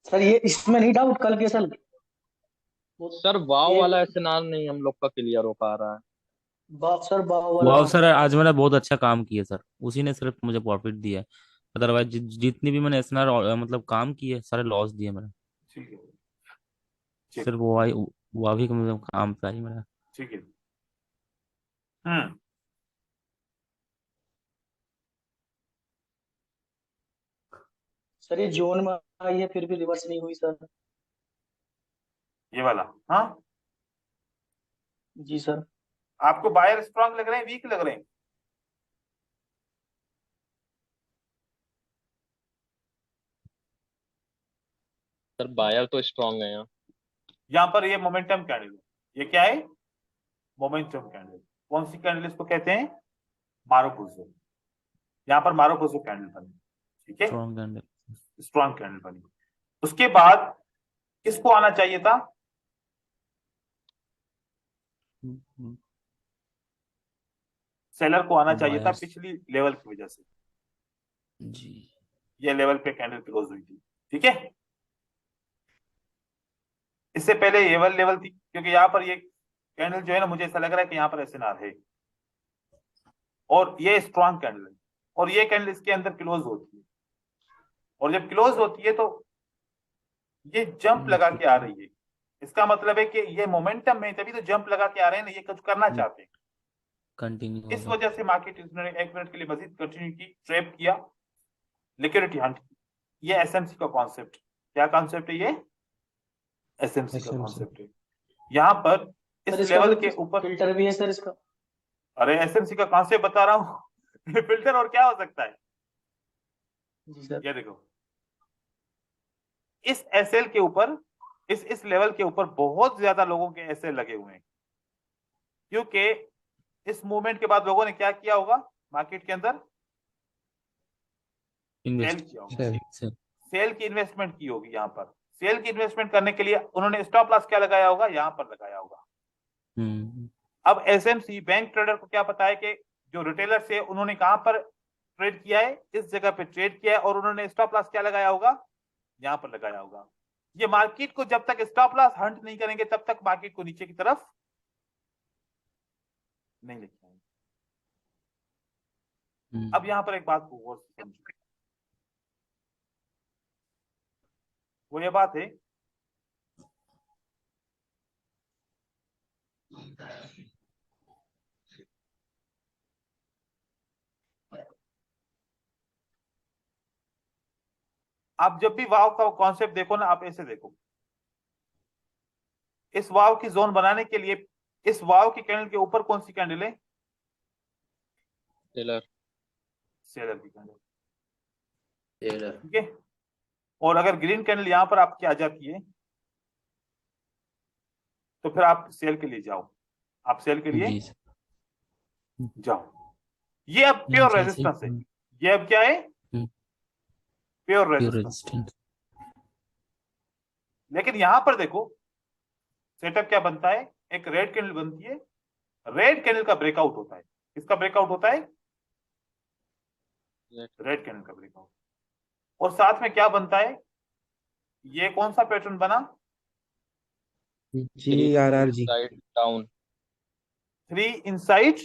[SPEAKER 5] सर ये इसमें नहीं डाउट, कल के सर
[SPEAKER 2] सर वाव वाला एसएनआर नहीं हम लोग का क्लियर हो पा रहा है।
[SPEAKER 5] सर बाव वाला
[SPEAKER 4] वाह सर, आज मैंने बहुत अच्छा काम किया सर, उसी ने सिर्फ मुझे प्रॉफिट दिया है। अदरवाइज जितनी भी मैंने एसएनआर मतलब काम किए सारे लॉस दिए मैंने।
[SPEAKER 1] ठीक है, ठीक।
[SPEAKER 4] सिर्फ वो भी मतलब काम पे आई मेरा।
[SPEAKER 1] ठीक है। हम्म
[SPEAKER 5] सर ये जोन में आई है फिर भी रिवर्स नहीं हुई सर।
[SPEAKER 1] ये वाला, हाँ,
[SPEAKER 5] जी सर।
[SPEAKER 1] आपको बायर स्ट्रांग लग रहे हैं, वीक लग रहे हैं?
[SPEAKER 2] सर बायर तो स्ट्रांग है यहाँ।
[SPEAKER 1] यहाँ पर ये मोमेंटम कैंडल है, ये क्या है? Momentum candle. कौन सी कैंडल इसको कहते हैं? मारुपुजो। यहाँ पर मारुपुजो कैंडल बनी, ठीक है,
[SPEAKER 4] स्ट्रॉन्ग कैंडल।
[SPEAKER 1] स्ट्रांग कैंडल बनी। उसके बाद किसको आना चाहिए था? सेलर को आना चाहिए था,
[SPEAKER 4] Buyers।
[SPEAKER 1] पिछली लेवल की वजह से।
[SPEAKER 4] जी।
[SPEAKER 1] ये लेवल पे कैंडल क्लोज हुई थी, ठीक है। इससे पहले ये वाली लेवल थी, क्योंकि यहाँ पर ये कैंडल जो है ना, मुझे ऐसा लग रहा है कि यहाँ पर एसएनआर है, और ये स्ट्रांग कैंडल है, और ये कैंडल इसके अंदर क्लोज होती है, और जब क्लोज होती है तो ये जंप लगा के आ रही है। इसका मतलब है कि ये मोमेंटम में, तभी तो जंप लगा के आ रहे हैं ना, ये कुछ करना चाहते हैं।
[SPEAKER 4] कंटिन्यू
[SPEAKER 1] इस वजह से मार्केट ने 1 मिनट के लिए मजीद कंटिन्यू की, ट्रैप किया, लिक्विडिटी हंट। ये एसएमसी का कॉन्सेप्ट, क्या कॉन्सेप्ट है ये? एसएमसी का कॉन्सेप्ट है। यहाँ पर इस लेवल के ऊपर
[SPEAKER 5] फिल्टर भी है सर इसका।
[SPEAKER 1] अरे एसएमसी का कॉन्सेप्ट बता रहा हूँ फिल्टर और क्या हो सकता है?
[SPEAKER 5] जी सर।
[SPEAKER 1] ये देखो, इस एसएल के ऊपर, इस लेवल के ऊपर बहुत ज्यादा लोगों के एसएल लगे हुए हैं, क्योंकि इस मूवमेंट के बाद लोगों ने क्या किया होगा मार्केट के अंदर, सेल
[SPEAKER 4] इन्वेस्ट
[SPEAKER 1] किया होगा,
[SPEAKER 3] सर
[SPEAKER 4] से
[SPEAKER 1] सेल की इन्वेस्टमेंट की होगी। यहाँ पर सेल की इन्वेस्टमेंट करने के लिए उन्होंने स्टॉप लॉस क्या लगाया होगा, यहाँ पर लगाया होगा। अब एसएमसी बैंक ट्रेडर को क्या पता है कि जो रिटेलर से उन्होंने कहां पर ट्रेड किया है, इस जगह पे ट्रेड किया है, और उन्होंने स्टॉप लॉस क्या लगाया होगा, यहां पर लगाया होगा। ये मार्केट को जब तक स्टॉप लॉस हंट नहीं करेंगे तब तक मार्केट को नीचे की तरफ नहीं लेके आएंगे। अब यहां पर एक बात को गौर से समझो, वो ये बात है आप जब भी वाव का कॉन्सेप्ट देखो ना, आप ऐसे देखो, इस वाव की जोन बनाने के लिए इस वाव की कैंडल के ऊपर कौन सी कैंडल है,
[SPEAKER 2] सेलर,
[SPEAKER 1] सेलर की कैंडल,
[SPEAKER 6] सेलर।
[SPEAKER 1] ठीक है। और अगर ग्रीन कैंडल यहां पर आपकी आ जाती है तो फिर आप सेल के लिए जाओ, आप सेल के लिए
[SPEAKER 4] जी सर।
[SPEAKER 1] जाओ। ये अब
[SPEAKER 4] नहीं
[SPEAKER 1] प्योर
[SPEAKER 4] जैसे
[SPEAKER 1] रेजिस्टेंस है, ये अब क्या है,
[SPEAKER 4] हम्म,
[SPEAKER 1] प्योर
[SPEAKER 4] प्योर
[SPEAKER 1] रेजिस्टेंस।
[SPEAKER 4] रेजिस्टेंस।
[SPEAKER 1] लेकिन यहां पर देखो सेटअप क्या बनता है, एक रेड कैंडल बनती है, रेड कैंडल का ब्रेकआउट होता है। किसका ब्रेकआउट होता है, रेड कैंडल का ब्रेकआउट। और साथ में क्या बनता है, ये कौन सा पैटर्न बना,
[SPEAKER 3] GRRG
[SPEAKER 2] side down,
[SPEAKER 1] 3 inside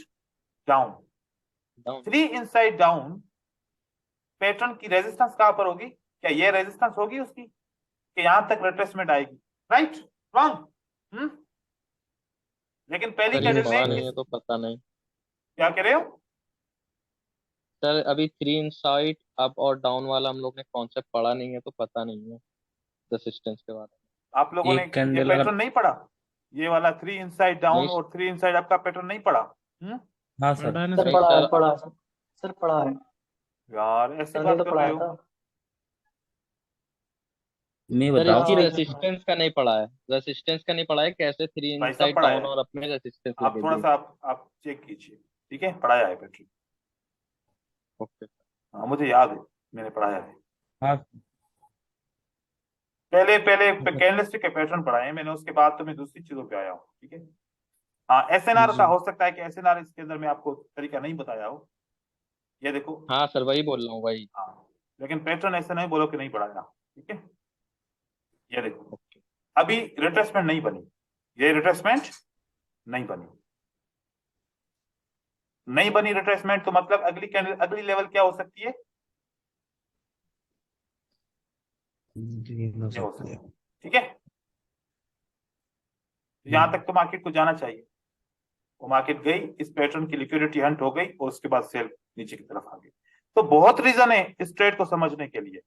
[SPEAKER 1] down.
[SPEAKER 2] Down,
[SPEAKER 1] 3 inside down pattern की रेजिस्टेंस कहां पर होगी, क्या ये रेजिस्टेंस होगी उसकी कि यहां तक रिट्रेसमेंट आएगी, राइट रॉन्ग। लेकिन पहली
[SPEAKER 2] सर ये
[SPEAKER 1] कैंडल
[SPEAKER 2] पढ़ा
[SPEAKER 1] में
[SPEAKER 2] नहीं है तो पता नहीं।
[SPEAKER 1] क्या कह रहे हो,
[SPEAKER 2] सर अभी 3 इनसाइड अप और डाउन वाला हम लोग ने कॉन्सेप्ट पढ़ा नहीं है तो पता नहीं है रेसिस्टेंस के बारे
[SPEAKER 1] आप लोगों ने
[SPEAKER 4] एक
[SPEAKER 1] ये
[SPEAKER 4] कैंडल अगर,
[SPEAKER 1] पैटर्न नहीं पढ़ा, ये वाला 3 इनसाइड
[SPEAKER 2] में।
[SPEAKER 1] डाउन
[SPEAKER 2] नहीं
[SPEAKER 1] और 3 इनसाइड अप का पैटर्न नहीं पढ़ा।
[SPEAKER 4] हाँ सर,
[SPEAKER 7] पढ़ा है ना
[SPEAKER 5] सर
[SPEAKER 7] सर।
[SPEAKER 2] नहीं
[SPEAKER 5] पढ़ा है,
[SPEAKER 2] सर,
[SPEAKER 5] पढ़ा है सर। सर पढ़ा है,
[SPEAKER 1] यार ऐसी
[SPEAKER 5] कल ही
[SPEAKER 1] बात
[SPEAKER 5] तो
[SPEAKER 1] कर रहे
[SPEAKER 5] पढ़ाया
[SPEAKER 1] हो,
[SPEAKER 5] था।
[SPEAKER 4] मैं
[SPEAKER 2] सर
[SPEAKER 4] बताऊं
[SPEAKER 2] इसकी
[SPEAKER 5] हाँ
[SPEAKER 4] कि
[SPEAKER 5] सर पढ़ा है।
[SPEAKER 2] रेसिस्टेंस का नहीं पढ़ा है, रेसिस्टेंस का नहीं पढ़ा है, कैसे 3
[SPEAKER 1] भाई सब
[SPEAKER 2] इनसाइड
[SPEAKER 1] पढ़ाया
[SPEAKER 2] डाउन
[SPEAKER 1] है,
[SPEAKER 2] और अप में रेसिस्टेंस
[SPEAKER 1] आप थोड़ा
[SPEAKER 2] लगेगी।
[SPEAKER 1] सा आप चेक कीजिए, ठीक है, पढ़ाया है पैटर्न,
[SPEAKER 2] ओके।
[SPEAKER 1] हाँ मुझे याद है, मैंने पढ़ाया है,
[SPEAKER 4] हाँ
[SPEAKER 1] पहले पहले कैंडलस्टिक के पैटर्न पढ़ाए हैं मैंने, उसके बाद तो मैं दूसरी चीजों पे आया हूँ, ठीक है। हाँ एसएनआर का
[SPEAKER 4] जी
[SPEAKER 1] हो सकता है कि एसएनआर इसके अंदर मैं आपको तरीका नहीं बताया हो, ये देखो,
[SPEAKER 2] हाँ सर वही बोल रहा हूँ, वही।
[SPEAKER 1] हाँ लेकिन पैटर्न ऐसा नहीं बोलो कि नहीं पढ़ाया, ठीक है। ये देखो
[SPEAKER 2] ओके।
[SPEAKER 1] अभी रिट्रेसमेंट नहीं बनी, ये रिट्रेसमेंट नहीं बनी, नहीं बनी रिट्रेसमेंट, तो मतलब अगली कैंडल अगली लेवल क्या हो सकती है,
[SPEAKER 3] ग्रीन हो
[SPEAKER 1] ये हो
[SPEAKER 3] सकती
[SPEAKER 1] सकती
[SPEAKER 3] है।
[SPEAKER 1] है, ठीक है। यहां तक तो मार्केट को जाना चाहिए, वो मार्केट गई, इस पैटर्न की लिक्विडिटी हंट हो गई और उसके बाद सेल नीचे की तरफ आ गई। तो बहुत रीजन है इस ट्रेड को समझने के लिए,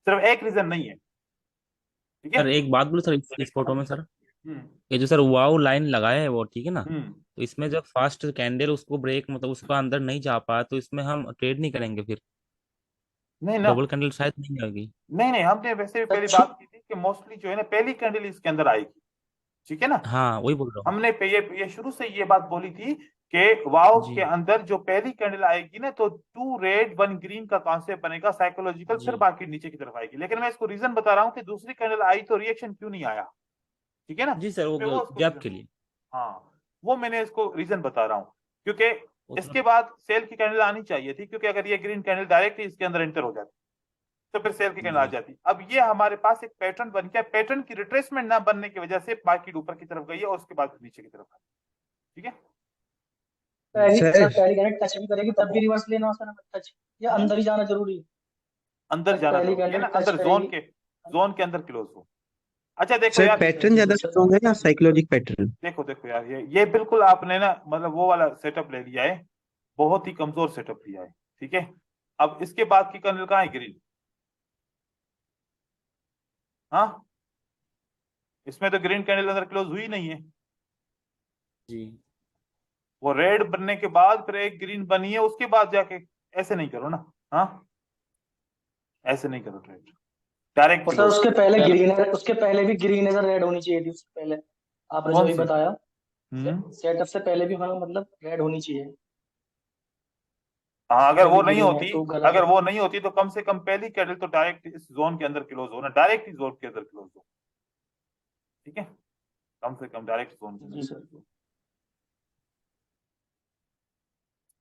[SPEAKER 1] सिर्फ एक रीजन नहीं है, ठीक है।
[SPEAKER 4] सर, एक बात बोलो सर, इस फोटो में सर,
[SPEAKER 1] हम्म
[SPEAKER 4] ये जो सर वाव लाइन लगाया है वो ठीक है ना,
[SPEAKER 1] हम्म
[SPEAKER 4] तो इसमें जब फास्ट कैंडल उसको ब्रेक मतलब उसका अंदर नहीं जा पाया तो इसमें हम ट्रेड नहीं करेंगे फिर,
[SPEAKER 1] नहीं ना,
[SPEAKER 4] डबल कैंडल शायद नहीं आएगी।
[SPEAKER 1] नहीं हमने वैसे भी पहली
[SPEAKER 5] सर
[SPEAKER 1] बात की थी कि मोस्टली जो है ना पहली कैंडल इसके अंदर आएगी, ठीक है ना।
[SPEAKER 4] हाँ वही बोल रहा हूँ।
[SPEAKER 1] हमने ये शुरू से ये बात बोली थी कि वाव
[SPEAKER 4] जी
[SPEAKER 1] के अंदर जो पहली कैंडल आएगी ना, तो 2 रेड 1 ग्रीन का कॉन्सेप्ट बनेगा साइकोलॉजिकल,
[SPEAKER 4] जी
[SPEAKER 1] फिर मार्केट नीचे की तरफ आएगी। लेकिन मैं इसको रीजन बता रहा हूँ कि दूसरी कैंडल आई तो रिएक्शन क्यों नहीं आया, ठीक है ना।
[SPEAKER 4] जी सर, वो
[SPEAKER 1] मैं वो उसको
[SPEAKER 4] गैप
[SPEAKER 1] रीजन,
[SPEAKER 4] के लिए।
[SPEAKER 1] हाँ वो मैंने इसको रीजन बता रहा हूँ, क्योंकि
[SPEAKER 4] वो
[SPEAKER 1] इसके
[SPEAKER 4] सर,
[SPEAKER 1] बाद सेल की कैंडल आनी चाहिए थी, क्योंकि अगर ये ग्रीन कैंडल डायरेक्ट ही इसके अंदर एंटर हो जाती तो फिर सेल की कैंडल आ
[SPEAKER 4] जी
[SPEAKER 1] जाती। अब ये हमारे पास एक पैटर्न बन गया, पैटर्न की रिट्रेसमेंट ना बनने की वजह से मार्केट ऊपर की तरफ गई है और उसके बाद नीचे की तरफ आई, ठीक है।
[SPEAKER 5] पहली सर
[SPEAKER 3] सर
[SPEAKER 5] पहली कैंडल टच भी करेगी तब भी रिवर्स लेना सर, टच या
[SPEAKER 1] हम्म,
[SPEAKER 5] अंदर ही जाना जरूरी है?
[SPEAKER 1] अंदर
[SPEAKER 5] सर
[SPEAKER 1] जाना
[SPEAKER 5] पहली
[SPEAKER 1] जरूरी है
[SPEAKER 5] कैंडल
[SPEAKER 1] ना,
[SPEAKER 5] टच
[SPEAKER 1] अंदर
[SPEAKER 5] करेगी।
[SPEAKER 1] जोन के अंदर क्लोज हो। अच्छा देखो
[SPEAKER 3] सर,
[SPEAKER 1] यार,
[SPEAKER 3] पैटर्न ज्यादा स्ट्रॉन्ग है या साइकोलॉजिक पैटर्न?
[SPEAKER 1] देखो देखो यार, ये बिल्कुल आपने ना मतलब वो वाला सेटअप ले लिया है, बहुत ही कमजोर सेटअप लिया है, ठीक है। अब इसके बाद की कैंडल कहाँ है, ग्रीन, हाँ इसमें तो ग्रीन कैंडल अंदर क्लोज हुई नहीं है,
[SPEAKER 4] जी
[SPEAKER 1] वो रेड बनने के बाद फिर एक ग्रीन बनी है उसके बाद जाके, ऐसे नहीं करो ना, हाँ ऐसे नहीं करो ट्रेड, डायरेक्ट
[SPEAKER 5] और सर
[SPEAKER 1] क्लोज।
[SPEAKER 5] उसके पहले भी ग्रीन इधर रेड होनी चाहिए थी, उससे पहले आपने जो
[SPEAKER 1] कौन
[SPEAKER 5] भी
[SPEAKER 1] सी?
[SPEAKER 5] बताया
[SPEAKER 1] हम्म।
[SPEAKER 5] सेटअप से पहले भी, हाँ मतलब रेड होनी चाहिए।
[SPEAKER 1] हाँ, अगर
[SPEAKER 5] इसमें
[SPEAKER 1] वो
[SPEAKER 5] भी
[SPEAKER 1] नहीं
[SPEAKER 5] ग्रीन है
[SPEAKER 1] होती,
[SPEAKER 5] तो गलत
[SPEAKER 1] अगर
[SPEAKER 5] है।
[SPEAKER 1] वो नहीं होती तो कम से कम पहली कैंडल तो डायरेक्ट इस जोन के अंदर क्लोज हो ना, डायरेक्ट ही जोन के अंदर क्लोज हो। ठीक है, कम से कम डायरेक्ट जोन के
[SPEAKER 5] जी
[SPEAKER 1] अंदर
[SPEAKER 5] सर।
[SPEAKER 1] close हो।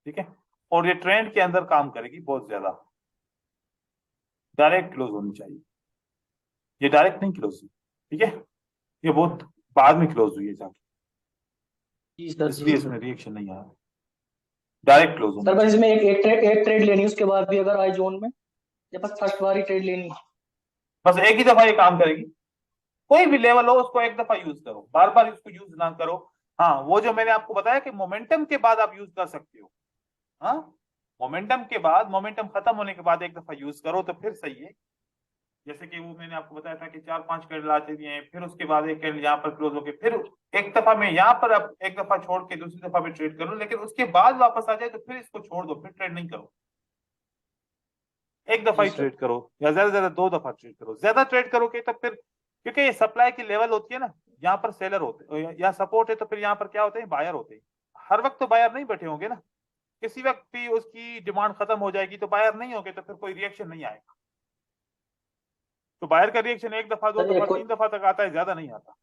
[SPEAKER 1] ठीक है, और ये ट्रेंड के अंदर काम करेगी बहुत ज्यादा, डायरेक्ट क्लोज होनी चाहिए। ये डायरेक्ट नहीं क्लोज हुई, ठीक है, ये बहुत बाद में क्लोज हुई है जाके,
[SPEAKER 5] जी सर। जी
[SPEAKER 1] इसलिए
[SPEAKER 5] सर।
[SPEAKER 1] इसमें रिएक्शन नहीं आया, डायरेक्ट क्लोज होनी
[SPEAKER 5] सर बस
[SPEAKER 1] चाहिए।
[SPEAKER 5] इसमें एक ट्रेड लेनी है, उसके बाद भी अगर आए जोन में, या बस फर्स्ट बार ही ट्रेड लेनी है?
[SPEAKER 1] बस एक ही दफा ये काम करेगी, कोई भी लेवल हो उसको एक दफा यूज करो, बार बार इसको यूज ना करो। हाँ, वो जो मैंने आपको बताया कि मोमेंटम के बाद आप यूज कर सकते हो, हाँ, मोमेंटम के बाद, मोमेंटम खत्म होने के बाद एक दफा यूज करो तो फिर सही है। जैसे कि वो मैंने आपको बताया था कि 4-5 कैंडल आते हैं, फिर उसके बाद एक कैंडल यहाँ पर क्लोज होके फिर एक दफा मैं यहाँ पर अब एक दफा छोड़ के दूसरी दफा में ट्रेड करूं, लेकिन उसके बाद वापस आ जाए तो फिर इसको छोड़ दो, फिर ट्रेड नहीं करो, एक दफा
[SPEAKER 5] जी
[SPEAKER 1] ही
[SPEAKER 5] सर।
[SPEAKER 1] ट्रेड करो, या ज्यादा से ज्यादा 2 दफा ट्रेड करो। ज्यादा ट्रेड करोगे तो फिर, क्योंकि ये सप्लाई की लेवल होती है ना, यहाँ पर सेलर होते हैं या सपोर्ट है, तो फिर यहाँ पर क्या होते हैं, बायर होते हैं। हर वक्त तो बायर नहीं बैठे होंगे ना, किसी वक्त भी उसकी डिमांड खत्म हो जाएगी तो बायर नहीं होंगे, तो फिर कोई रिएक्शन नहीं आएगा। तो बायर का रिएक्शन एक दफा, 2
[SPEAKER 5] सर
[SPEAKER 1] दफा,
[SPEAKER 5] एक
[SPEAKER 1] 3 दफा तक आता है, ज्यादा नहीं आता।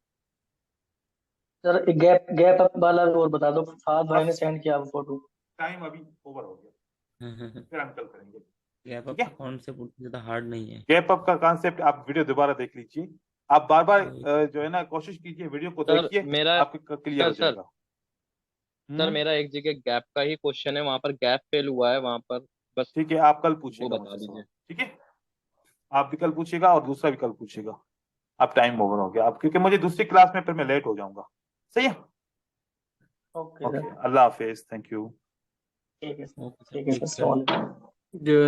[SPEAKER 5] सर एक गैप गैप अप वाला और बता दो, फाद भाई ने
[SPEAKER 1] बस
[SPEAKER 5] सेंड किया वो फोटो।
[SPEAKER 1] टाइम अभी ओवर हो गया, फिर हम कल करेंगे।
[SPEAKER 4] गैप अप
[SPEAKER 1] ठीक
[SPEAKER 4] का
[SPEAKER 1] है,
[SPEAKER 4] कॉन्सेप्ट उतना ज्यादा हार्ड नहीं है।
[SPEAKER 1] गैप अप का कॉन्सेप्ट आप वीडियो दोबारा देख लीजिए, आप बार बार जो है ना कोशिश कीजिए, वीडियो को
[SPEAKER 2] सर
[SPEAKER 1] देखिए,
[SPEAKER 2] मेरा
[SPEAKER 1] आपको क्लियर हो
[SPEAKER 2] सर
[SPEAKER 1] जाएगा।
[SPEAKER 2] सर मेरा एक जगह गैप का ही क्वेश्चन है, वहां पर गैप फेल हुआ है वहां पर, बस
[SPEAKER 1] ठीक है, आप कल
[SPEAKER 2] वो
[SPEAKER 1] पूछिएगा
[SPEAKER 2] बता
[SPEAKER 1] मुझसे सवाल,
[SPEAKER 2] दीजिए।
[SPEAKER 1] ठीक है, आप भी कल पूछिएगा और दूसरा भी कल पूछिएगा। अब टाइम ओवर हो गया, अब क्योंकि मुझे दूसरी क्लास में फिर मैं लेट हो जाऊंगा। सही है,
[SPEAKER 5] okay
[SPEAKER 1] okay,
[SPEAKER 5] sir.
[SPEAKER 1] Allah Hafiz, thank you.
[SPEAKER 5] ठीक है सर।
[SPEAKER 4] ओके सर,
[SPEAKER 5] ठीक है सर,
[SPEAKER 4] टेक केयर।
[SPEAKER 5] अस्सलाम वालेकुम।
[SPEAKER 7] जो